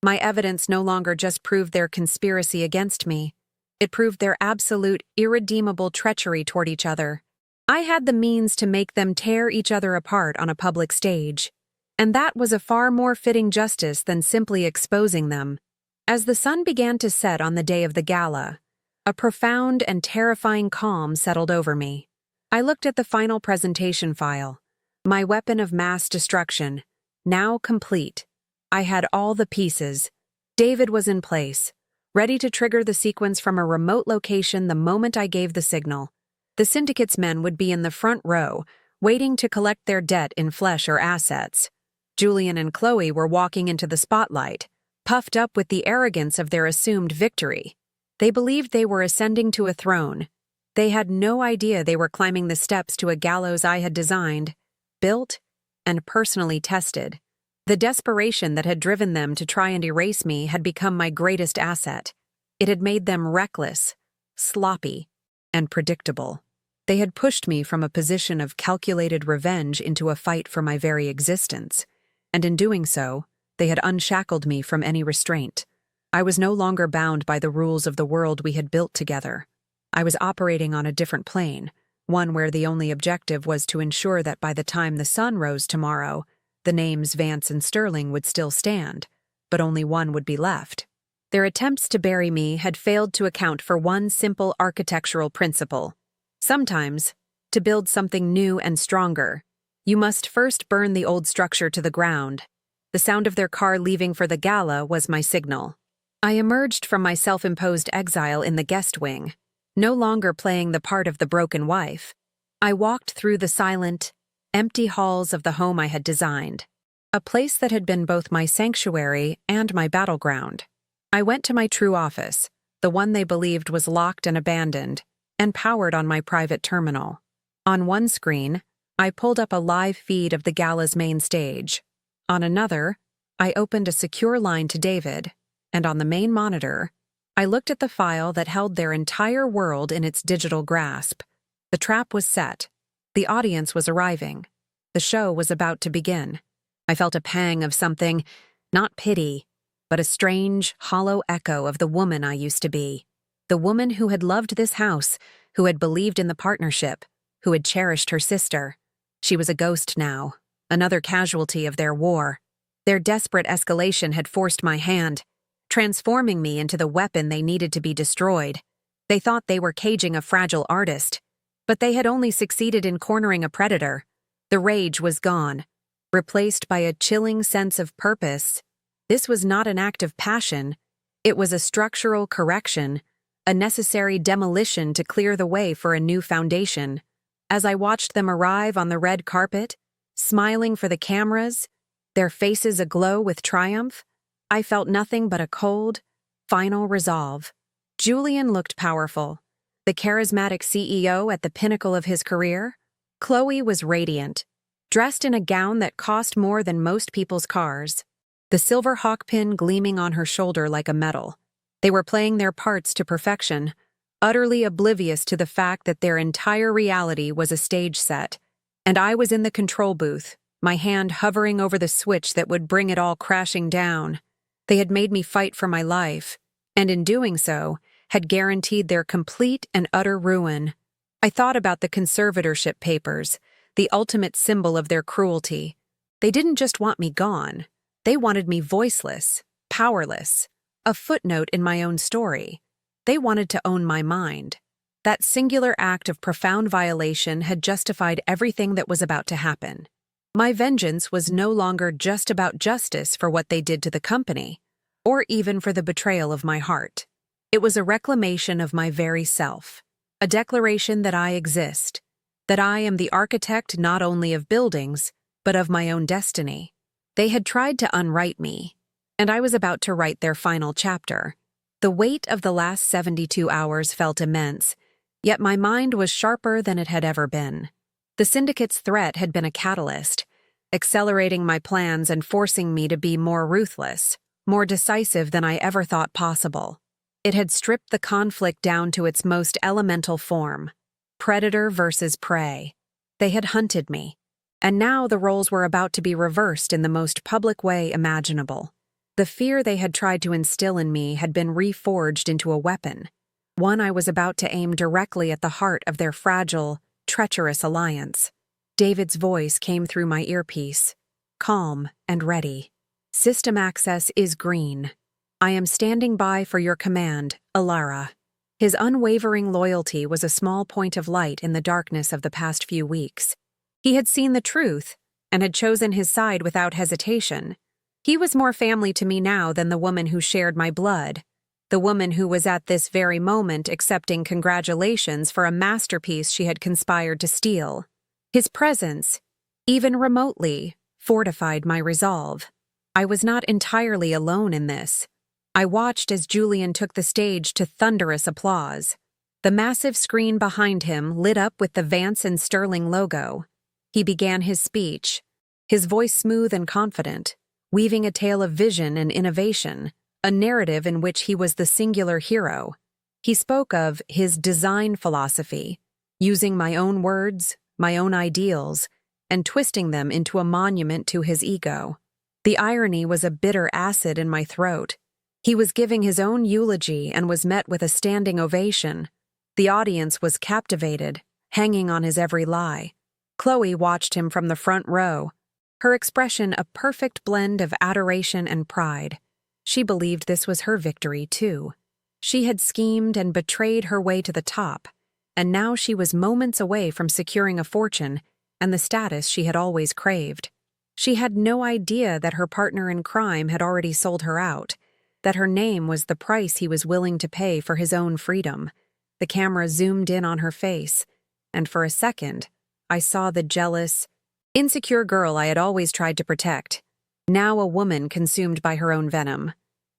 Speaker 1: My evidence no longer just proved their conspiracy against me. It proved their absolute, irredeemable treachery toward each other. I had the means to make them tear each other apart on a public stage. And that was a far more fitting justice than simply exposing them. As the sun began to set on the day of the gala, a profound and terrifying calm settled over me. I looked at the final presentation file. My weapon of mass destruction, now complete. I had all the pieces. David was in place, ready to trigger the sequence from a remote location the moment I gave the signal. The syndicate's men would be in the front row, waiting to collect their debt in flesh or assets. Julian and Chloe were walking into the spotlight, puffed up with the arrogance of their assumed victory. They believed they were ascending to a throne. They had no idea they were climbing the steps to a gallows I had designed, built, and personally tested. The desperation that had driven them to try and erase me had become my greatest asset. It had made them reckless, sloppy, and predictable. They had pushed me from a position of calculated revenge into a fight for my very existence, and in doing so, they had unshackled me from any restraint. I was no longer bound by the rules of the world we had built together. I was operating on a different plane, one where the only objective was to ensure that by the time the sun rose tomorrow, the names Vance and Sterling would still stand, but only one would be left. Their attempts to bury me had failed to account for one simple architectural principle. Sometimes, to build something new and stronger, you must first burn the old structure to the ground. The sound of their car leaving for the gala was my signal. I emerged from my self-imposed exile in the guest wing, no longer playing the part of the broken wife. I walked through the silent, empty halls of the home I had designed, a place that had been both my sanctuary and my battleground. I went to my true office, the one they believed was locked and abandoned, and powered on my private terminal. On one screen, I pulled up a live feed of the gala's main stage. On another, I opened a secure line to David, and on the main monitor, I looked at the file that held their entire world in its digital grasp. The trap was set. The audience was arriving. The show was about to begin. I felt a pang of something, not pity, but a strange, hollow echo of the woman I used to be. The woman who had loved this house, who had believed in the partnership, who had cherished her sister. She was a ghost now, another casualty of their war. Their desperate escalation had forced my hand, transforming me into the weapon they needed to be destroyed. They thought they were caging a fragile artist, but they had only succeeded in cornering a predator. The rage was gone, replaced by a chilling sense of purpose. This was not an act of passion. It was a structural correction, a necessary demolition to clear the way for a new foundation. As I watched them arrive on the red carpet, smiling for the cameras, their faces aglow with triumph, I felt nothing but a cold, final resolve. Julian looked powerful, the charismatic CEO at the pinnacle of his career. Chloe was radiant, dressed in a gown that cost more than most people's cars, the silver hawk pin gleaming on her shoulder like a medal. They were playing their parts to perfection, utterly oblivious to the fact that their entire reality was a stage set, and I was in the control booth, my hand hovering over the switch that would bring it all crashing down. They had made me fight for my life, and in doing so, had guaranteed their complete and utter ruin. I thought about the conservatorship papers, the ultimate symbol of their cruelty. They didn't just want me gone. They wanted me voiceless, powerless, a footnote in my own story. They wanted to own my mind. That singular act of profound violation had justified everything that was about to happen. My vengeance was no longer just about justice for what they did to the company, or even for the betrayal of my heart. It was a reclamation of my very self, a declaration that I exist, that I am the architect not only of buildings, but of my own destiny. They had tried to unwrite me, and I was about to write their final chapter. The weight of the last 72 hours felt immense, yet my mind was sharper than it had ever been. The syndicate's threat had been a catalyst, accelerating my plans and forcing me to be more ruthless, more decisive than I ever thought possible. It had stripped the conflict down to its most elemental form: predator versus prey. They had hunted me, and now the roles were about to be reversed in the most public way imaginable. The fear they had tried to instill in me had been reforged into a weapon, one I was about to aim directly at the heart of their fragile, treacherous alliance. David's voice came through my earpiece, calm and ready. "System access is green. I am standing by for your command, Alara." His unwavering loyalty was a small point of light in the darkness of the past few weeks. He had seen the truth and had chosen his side without hesitation. He was more family to me now than the woman who shared my blood, the woman who was at this very moment accepting congratulations for a masterpiece she had conspired to steal. His presence, even remotely, fortified my resolve. I was not entirely alone in this. I watched as Julian took the stage to thunderous applause. The massive screen behind him lit up with the Vance and Sterling logo. He began his speech, his voice smooth and confident, weaving a tale of vision and innovation, a narrative in which he was the singular hero. He spoke of his design philosophy, using my own words, my own ideals, and twisting them into a monument to his ego. The irony was a bitter acid in my throat. He was giving his own eulogy and was met with a standing ovation. The audience was captivated, hanging on his every lie. Chloe watched him from the front row, her expression a perfect blend of adoration and pride. She believed this was her victory, too. She had schemed and betrayed her way to the top, and now she was moments away from securing a fortune and the status she had always craved. She had no idea that her partner in crime had already sold her out, that her name was the price he was willing to pay for his own freedom. The camera zoomed in on her face, and for a second, I saw the jealous, insecure girl I had always tried to protect, now a woman consumed by her own venom.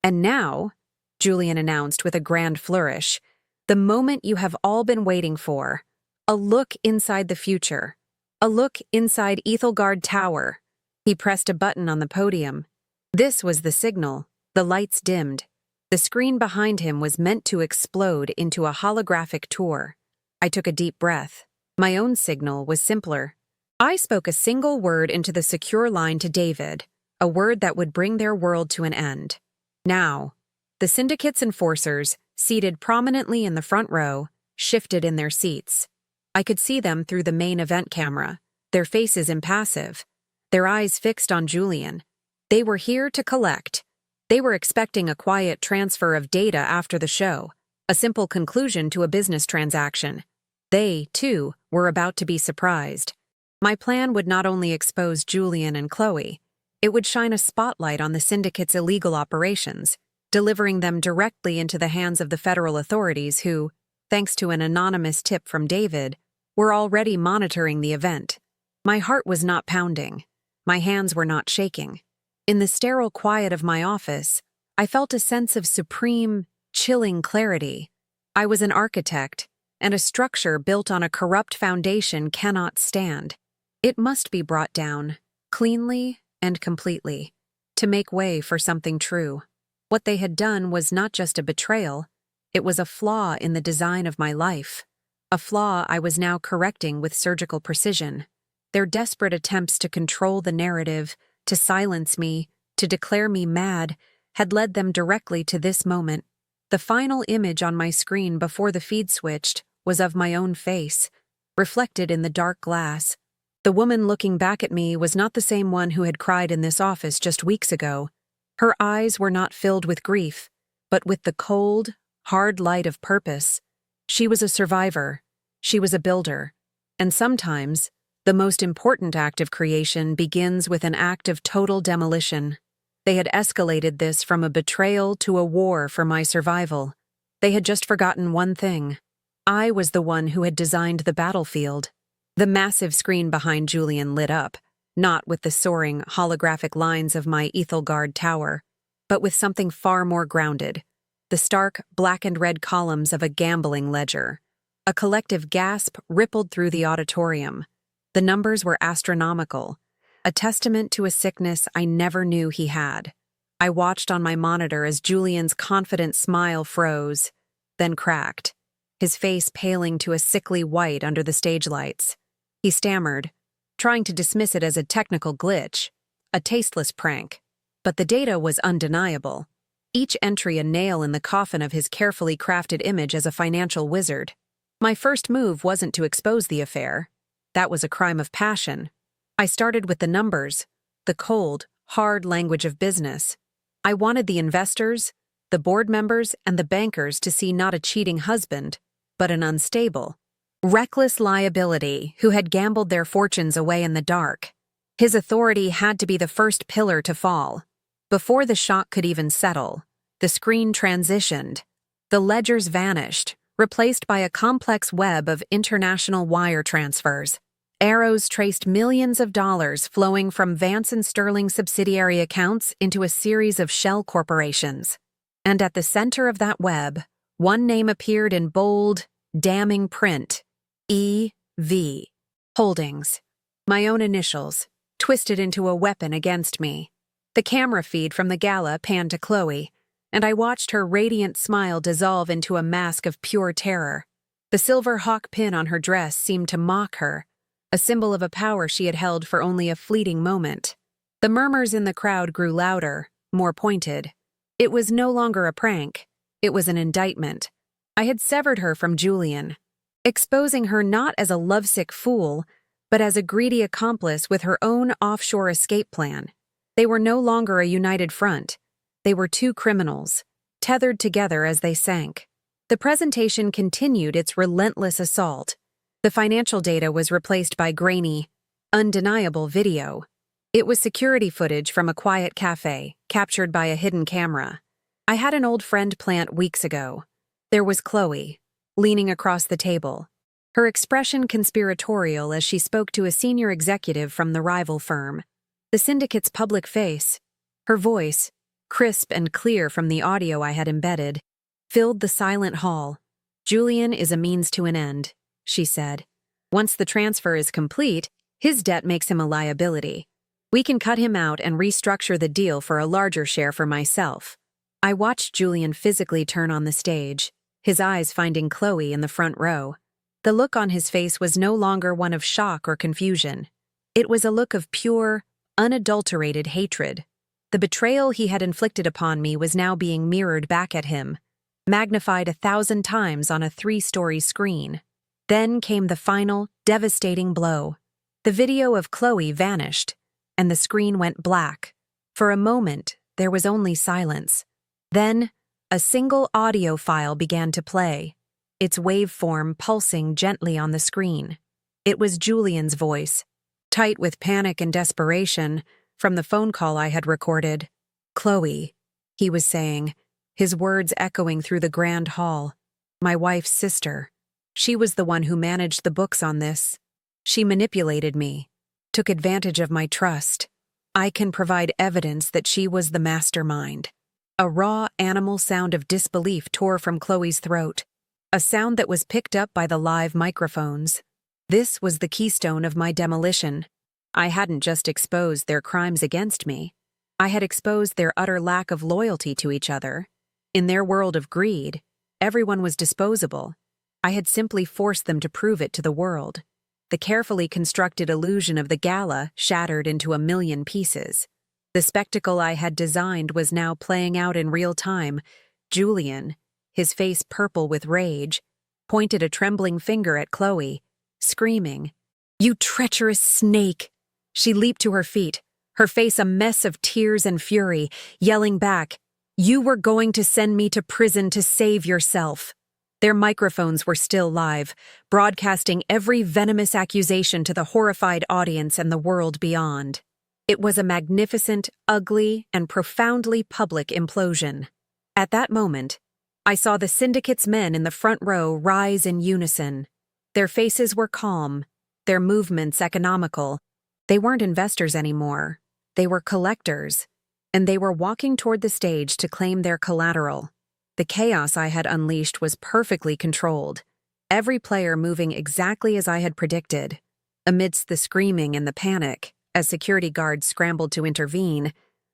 Speaker 1: "And now," Julian announced with a grand flourish, "the moment you have all been waiting for. A look inside the future. A look inside Ethelgard Tower." He pressed a button on the podium. This was the signal. The lights dimmed. The screen behind him was meant to explode into a holographic tour. I took a deep breath. My own signal was simpler. I spoke a single word into the secure line to David, a word that would bring their world to an end. Now, the syndicate's enforcers, seated prominently in the front row, shifted in their seats. I could see them through the main event camera, their faces impassive, their eyes fixed on Julian. They were here to collect. They were expecting a quiet transfer of data after the show, a simple conclusion to a business transaction. They, too, were about to be surprised. My plan would not only expose Julian and Chloe, it would shine a spotlight on the syndicate's illegal operations, delivering them directly into the hands of the federal authorities who, thanks to an anonymous tip from David, were already monitoring the event. My heart was not pounding. My hands were not shaking. In the sterile quiet of my office, I felt a sense of supreme, chilling clarity. I was an architect, and a structure built on a corrupt foundation cannot stand. It must be brought down, cleanly and completely, to make way for something true. What they had done was not just a betrayal, it was a flaw in the design of my life, a flaw I was now correcting with surgical precision. Their desperate attempts to control the narrative, to silence me, to declare me mad, had led them directly to this moment. The final image on my screen before the feed switched was of my own face, reflected in the dark glass. The woman looking back at me was not the same one who had cried in this office just weeks ago. Her eyes were not filled with grief, but with the cold, hard light of purpose. She was a survivor. She was a builder. And sometimes, the most important act of creation begins with an act of total demolition. They had escalated this from a betrayal to a war for my survival. They had just forgotten one thing. I was the one who had designed the battlefield. The massive screen behind Julian lit up, not with the soaring, holographic lines of my Ethelgard Tower, but with something far more grounded. the stark black and red columns of a gambling ledger. A collective gasp rippled through the auditorium. The numbers were astronomical, a testament to a sickness I never knew he had. I watched on my monitor as Julian's confident smile froze, then cracked, his face paling to a sickly white under the stage lights. He stammered, trying to dismiss it as a technical glitch, a tasteless prank. But the data was undeniable, each entry a nail in the coffin of his carefully crafted image as a financial wizard. My first move wasn't to expose the affair. That was a crime of passion. I started with the numbers, the cold, hard language of business. I wanted the investors, the board members, and the bankers to see not a cheating husband, but an unstable, reckless liability who had gambled their fortunes away in the dark. His authority had to be the first pillar to fall. Before the shock could even settle, the screen transitioned. The ledgers vanished, replaced by a complex web of international wire transfers. Arrows traced millions of dollars flowing from Vance and Sterling subsidiary accounts into a series of shell corporations. And at the center of that web, one name appeared in bold, damning print: E.V. Holdings. My own initials, twisted into a weapon against me. The camera feed from the gala panned to Chloe, and I watched her radiant smile dissolve into a mask of pure terror. The silver hawk pin on her dress seemed to mock her, a symbol of a power she had held for only a fleeting moment. The murmurs in the crowd grew louder, more pointed. It was no longer a prank. It was an indictment. I had severed her from Julian, exposing her not as a lovesick fool, but as a greedy accomplice with her own offshore escape plan. They were no longer a united front. They were two criminals, tethered together as they sank. The presentation continued its relentless assault. The financial data was replaced by grainy, undeniable video. It was security footage from a quiet cafe, captured by a hidden camera. I had an old friend plant weeks ago. There was Chloe, leaning across the table, her expression conspiratorial as she spoke to a senior executive from the rival firm. The syndicate's public face, her voice, crisp and clear from the audio I had embedded, filled the silent hall. "Julian is a means to an end," she said. "Once the transfer is complete, his debt makes him a liability. We can cut him out and restructure the deal for a larger share for myself." I watched Julian physically turn on the stage, his eyes finding Chloe in the front row. The look on his face was no longer one of shock or confusion. It was a look of pure, unadulterated hatred. The betrayal he had inflicted upon me was now being mirrored back at him, magnified 1,000 times on a 3-story screen. Then came the final, devastating blow. The video of Chloe vanished, and the screen went black. For a moment, there was only silence. Then, a single audio file began to play, its waveform pulsing gently on the screen. It was Julian's voice, tight with panic and desperation, from the phone call I had recorded. "Chloe," he was saying, his words echoing through the grand hall. "My wife's sister. She was the one who managed the books on this. She manipulated me, took advantage of my trust. I can provide evidence that she was the mastermind." A raw, animal sound of disbelief tore from Chloe's throat, a sound that was picked up by the live microphones. This was the keystone of my demolition. I hadn't just exposed their crimes against me. I had exposed their utter lack of loyalty to each other. In their world of greed, everyone was disposable. I had simply forced them to prove it to the world. The carefully constructed illusion of the gala shattered into a million pieces. The spectacle I had designed was now playing out in real time. Julian, his face purple with rage, pointed a trembling finger at Chloe, screaming, "You treacherous snake!" She leaped to her feet, her face a mess of tears and fury, yelling back, "You were going to send me to prison to save yourself." Their microphones were still live, broadcasting every venomous accusation to the horrified audience and the world beyond. It was a magnificent, ugly, and profoundly public implosion. At that moment, I saw the syndicate's men in the front row rise in unison. Their faces were calm, their movements economical. They weren't investors anymore. They were collectors, and they were walking toward the stage to claim their collateral. The chaos I had unleashed was perfectly controlled, every player moving exactly as I had predicted. Amidst the screaming and the panic, as security guards scrambled to intervene,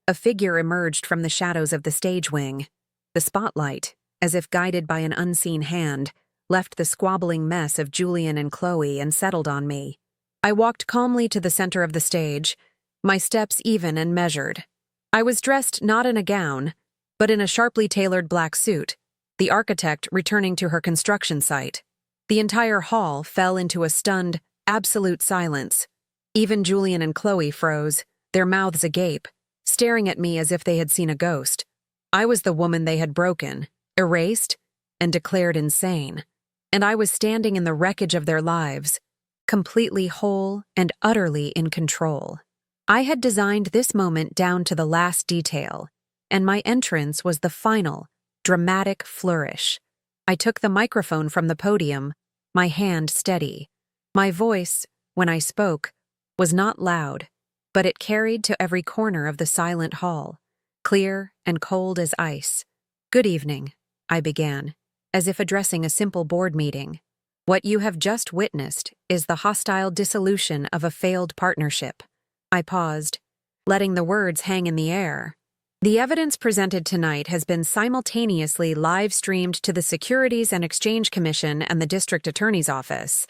Speaker 1: a figure emerged from the shadows of the stage wing. The spotlight, as if guided by an unseen hand, left the squabbling mess of Julian and Chloe and settled on me. I walked calmly to the center of the stage, my steps even and measured. I was dressed not in a gown, but in a sharply tailored black suit, the architect returning to her construction site. The entire hall fell into a stunned, absolute silence. Even Julian and Chloe froze, their mouths agape, staring at me as if they had seen a ghost. I was the woman they had broken, erased, and declared insane. And I was standing in the wreckage of their lives, completely whole and utterly in control. I had designed this moment down to the last detail, and my entrance was the final, dramatic flourish. I took the microphone from the podium, my hand steady. My voice, when I spoke, was not loud, but it carried to every corner of the silent hall, clear and cold as ice. "Good evening," I began, as if addressing a simple board meeting. "What you have just witnessed is the hostile dissolution of a failed partnership." I paused, letting the words hang in the air. "The evidence presented tonight has been simultaneously live-streamed to the Securities and Exchange Commission and the District Attorney's Office.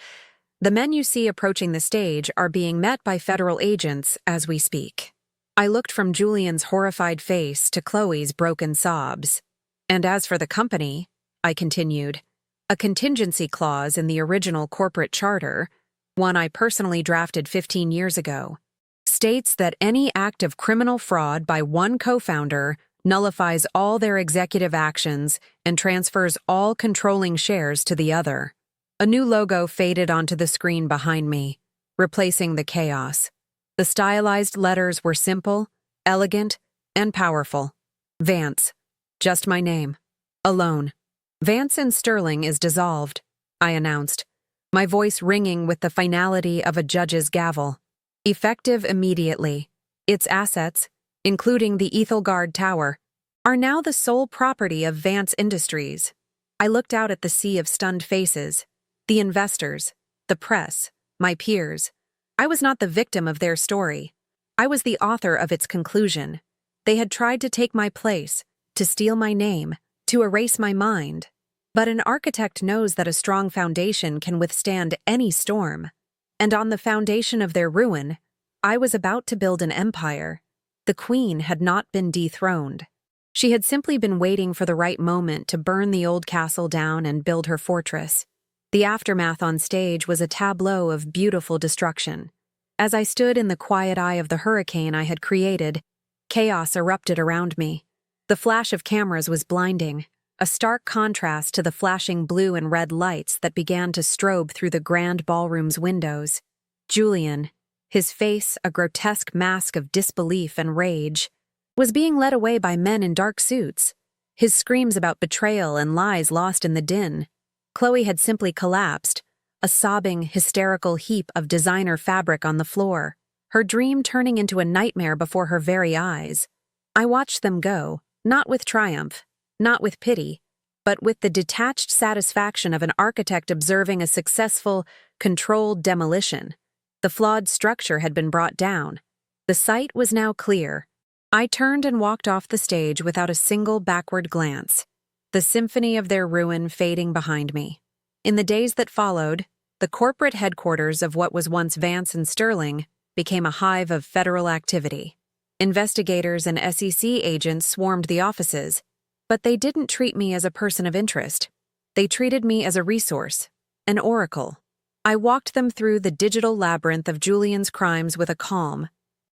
Speaker 1: The men you see approaching the stage are being met by federal agents as we speak." I looked from Julian's horrified face to Chloe's broken sobs. "And as for the company," I continued, "a contingency clause in the original corporate charter, one I personally drafted 15 years ago, states that any act of criminal fraud by one co-founder nullifies all their executive actions and transfers all controlling shares to the other." A new logo faded onto the screen behind me, replacing the chaos. The stylized letters were simple, elegant, and powerful. Vance. Just my name. Alone. "Vance and Sterling is dissolved," I announced, my voice ringing with the finality of a judge's gavel. "Effective immediately. Its assets, including the Ethelgard Tower, are now the sole property of Vance Industries." I looked out at the sea of stunned faces. The investors, the press, my peers. I was not the victim of their story. I was the author of its conclusion. They had tried to take my place, to steal my name, to erase my mind. But an architect knows that a strong foundation can withstand any storm. And on the foundation of their ruin, I was about to build an empire. The queen had not been dethroned. She had simply been waiting for the right moment to burn the old castle down and build her fortress. The aftermath on stage was a tableau of beautiful destruction. As I stood in the quiet eye of the hurricane I had created, chaos erupted around me. The flash of cameras was blinding, a stark contrast to the flashing blue and red lights that began to strobe through the grand ballroom's windows. Julian, his face a grotesque mask of disbelief and rage, was being led away by men in dark suits, his screams about betrayal and lies lost in the din. Chloe had simply collapsed, a sobbing, hysterical heap of designer fabric on the floor, her dream turning into a nightmare before her very eyes. I watched them go, not with triumph, not with pity, but with the detached satisfaction of an architect observing a successful, controlled demolition. The flawed structure had been brought down. The site was now clear. I turned and walked off the stage without a single backward glance, the symphony of their ruin fading behind me. In the days that followed, the corporate headquarters of what was once Vance and Sterling became a hive of federal activity. Investigators and SEC agents swarmed the offices, but they didn't treat me as a person of interest. They treated me as a resource, an oracle. I walked them through the digital labyrinth of Julian's crimes with a calm,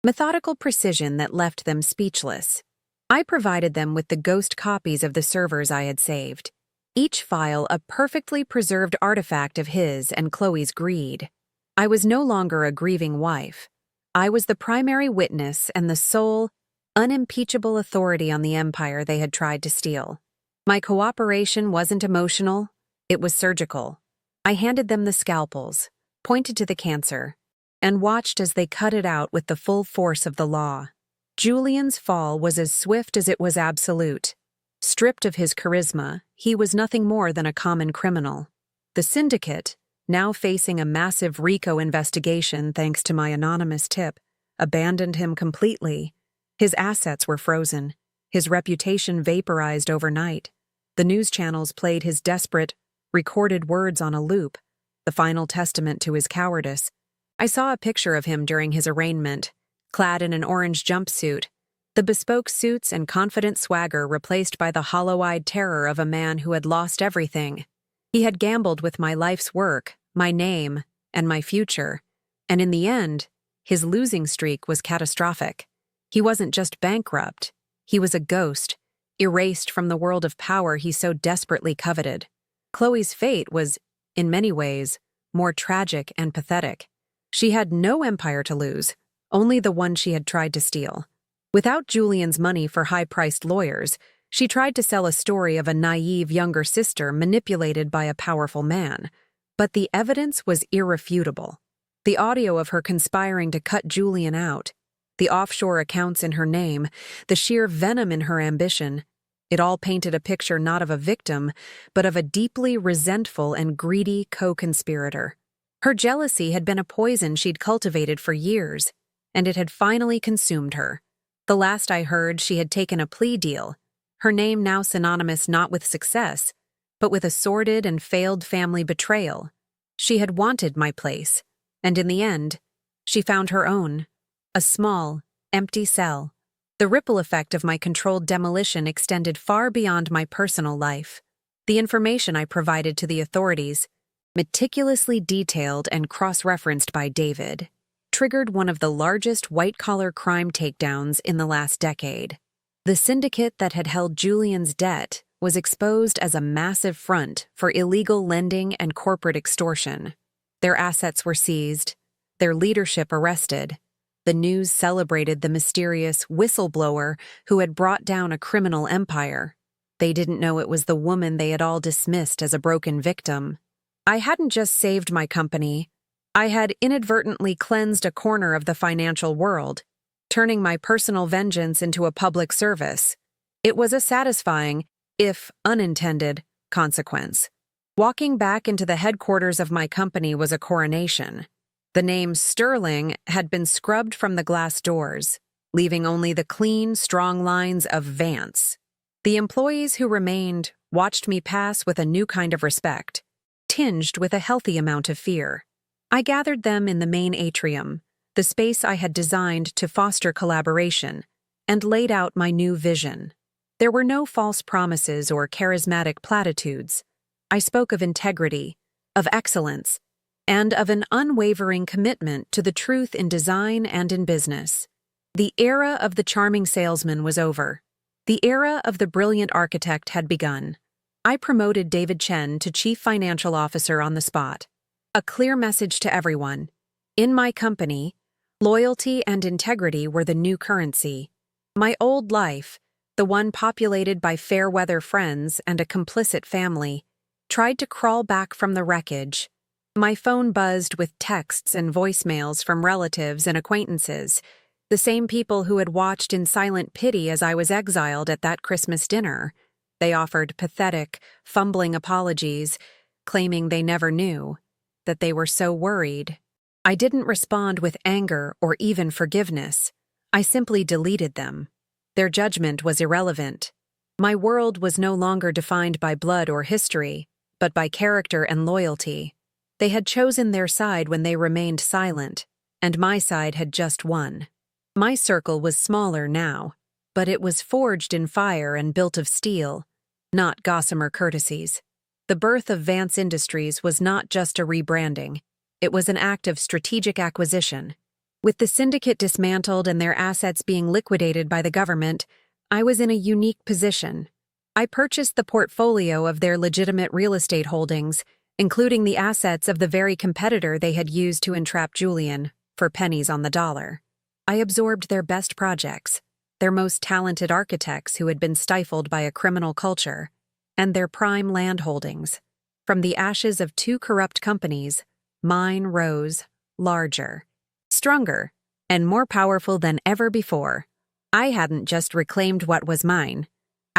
Speaker 1: methodical precision that left them speechless. I provided them with the ghost copies of the servers I had saved, each file a perfectly preserved artifact of his and Chloe's greed. I was no longer a grieving wife. I was the primary witness and the sole, unimpeachable authority on the empire they had tried to steal. My cooperation wasn't emotional, it was surgical. I handed them the scalpels, pointed to the cancer, and watched as they cut it out with the full force of the law. Julian's fall was as swift as it was absolute. Stripped of his charisma, he was nothing more than a common criminal. The syndicate, now facing a massive RICO investigation thanks to my anonymous tip, abandoned him completely. His assets were frozen, his reputation vaporized overnight. The news channels played his desperate, recorded words on a loop, the final testament to his cowardice. I saw a picture of him during his arraignment, clad in an orange jumpsuit, the bespoke suits and confident swagger replaced by the hollow-eyed terror of a man who had lost everything. He had gambled with my life's work, my name, and my future, and in the end, his losing streak was catastrophic. He wasn't just bankrupt, he was a ghost, erased from the world of power he so desperately coveted. Chloe's fate was, in many ways, more tragic and pathetic. She had no empire to lose, only the one she had tried to steal. Without Julian's money for high-priced lawyers, she tried to sell a story of a naive younger sister manipulated by a powerful man. But the evidence was irrefutable. The audio of her conspiring to cut Julian out, the offshore accounts in her name, the sheer venom in her ambition, it all painted a picture not of a victim, but of a deeply resentful and greedy co-conspirator. Her jealousy had been a poison she'd cultivated for years, and it had finally consumed her. The last I heard, she had taken a plea deal, her name now synonymous not with success, but with a sordid and failed family betrayal. She had wanted my place, and in the end, she found her own, a small, empty cell. The ripple effect of my controlled demolition extended far beyond my personal life. The information I provided to the authorities, meticulously detailed and cross-referenced by David, triggered one of the largest white-collar crime takedowns in the last decade. The syndicate that had held Julian's debt was exposed as a massive front for illegal lending and corporate extortion. Their assets were seized, their leadership arrested. The news celebrated the mysterious whistleblower who had brought down a criminal empire. They didn't know it was the woman they had all dismissed as a broken victim. I hadn't just saved my company, I had inadvertently cleansed a corner of the financial world, turning my personal vengeance into a public service. It was a satisfying, if unintended, consequence. Walking back into the headquarters of my company was a coronation. The name Sterling had been scrubbed from the glass doors, leaving only the clean, strong lines of Vance. The employees who remained watched me pass with a new kind of respect, tinged with a healthy amount of fear. I gathered them in the main atrium, the space I had designed to foster collaboration, and laid out my new vision. There were no false promises or charismatic platitudes. I spoke of integrity, of excellence, and of an unwavering commitment to the truth in design and in business. The era of the charming salesman was over. The era of the brilliant architect had begun. I promoted David Chen to Chief Financial Officer on the spot. A clear message to everyone. In my company, loyalty and integrity were the new currency. My old life, the one populated by fair-weather friends and a complicit family, tried to crawl back from the wreckage. My phone buzzed with texts and voicemails from relatives and acquaintances, the same people who had watched in silent pity as I was exiled at that Christmas dinner. They offered pathetic, fumbling apologies, claiming they never knew, that they were so worried. I didn't respond with anger or even forgiveness. I simply deleted them. Their judgment was irrelevant. My world was no longer defined by blood or history, but by character and loyalty. They had chosen their side when they remained silent, and my side had just won. My circle was smaller now, but it was forged in fire and built of steel, not gossamer courtesies. The birth of Vance Industries was not just a rebranding. It was an act of strategic acquisition. With the syndicate dismantled and their assets being liquidated by the government, I was in a unique position. I purchased the portfolio of their legitimate real estate holdings, including the assets of the very competitor they had used to entrap Julian, for pennies on the dollar. I absorbed their best projects, their most talented architects who had been stifled by a criminal culture, and their prime land holdings. From the ashes of two corrupt companies, mine rose, larger, stronger, and more powerful than ever before. I hadn't just reclaimed what was mine.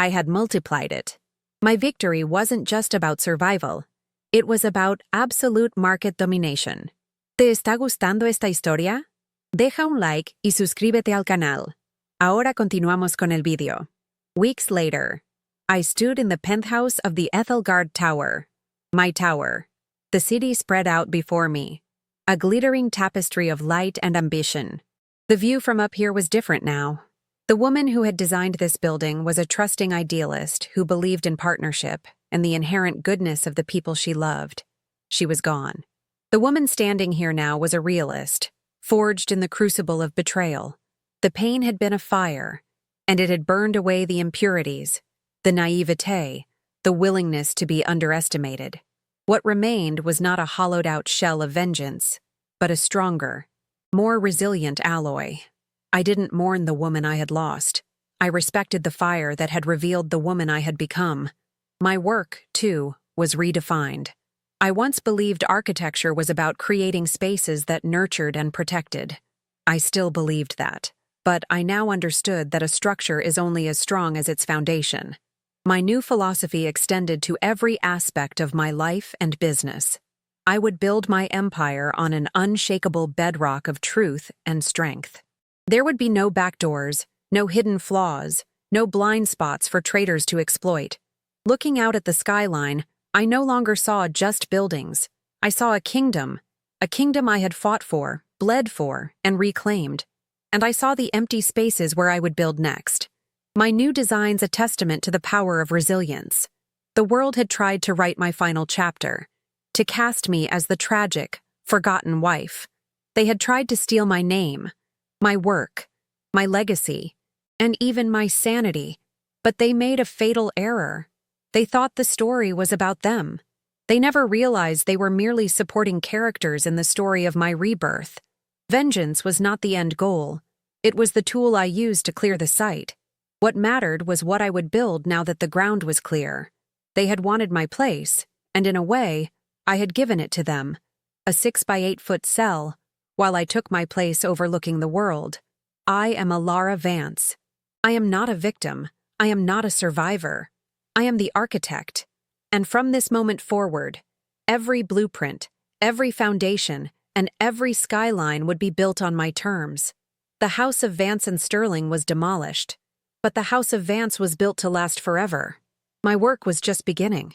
Speaker 1: I had multiplied it. My victory wasn't just about survival. It was about absolute market domination. ¿Te está gustando esta historia? Deja un like y suscríbete al canal. Ahora continuamos con el video. Weeks later, I stood in the penthouse of the Ethelgard Tower. My tower. The city spread out before me. A glittering tapestry of light and ambition. The view from up here was different now. The woman who had designed this building was a trusting idealist who believed in partnership and the inherent goodness of the people she loved. She was gone. The woman standing here now was a realist, forged in the crucible of betrayal. The pain had been a fire, and it had burned away the impurities, the naivete, the willingness to be underestimated. What remained was not a hollowed-out shell of vengeance, but a stronger, more resilient alloy. I didn't mourn the woman I had lost. I respected the fire that had revealed the woman I had become. My work, too, was redefined. I once believed architecture was about creating spaces that nurtured and protected. I still believed that, but I now understood that a structure is only as strong as its foundation. My new philosophy extended to every aspect of my life and business. I would build my empire on an unshakable bedrock of truth and strength. There would be no backdoors, no hidden flaws, no blind spots for traitors to exploit. Looking out at the skyline, I no longer saw just buildings. I saw a kingdom I had fought for, bled for, and reclaimed. And I saw the empty spaces where I would build next. My new design's a testament to the power of resilience. The world had tried to write my final chapter, to cast me as the tragic, forgotten wife. They had tried to steal my name, my work, my legacy, and even my sanity, but they made a fatal error. They thought the story was about them. They never realized they were merely supporting characters in the story of my rebirth. Vengeance was not the end goal. It was the tool I used to clear the site. What mattered was what I would build now that the ground was clear. They had wanted my place, and in a way, I had given it to them. A 6-by-8-foot cell, while I took my place overlooking the world. I am a Lara Vance. I am not a victim. I am not a survivor. I am the architect. And from this moment forward, every blueprint, every foundation, and every skyline would be built on my terms. The House of Vance and Sterling was demolished, but the House of Vance was built to last forever. My work was just beginning.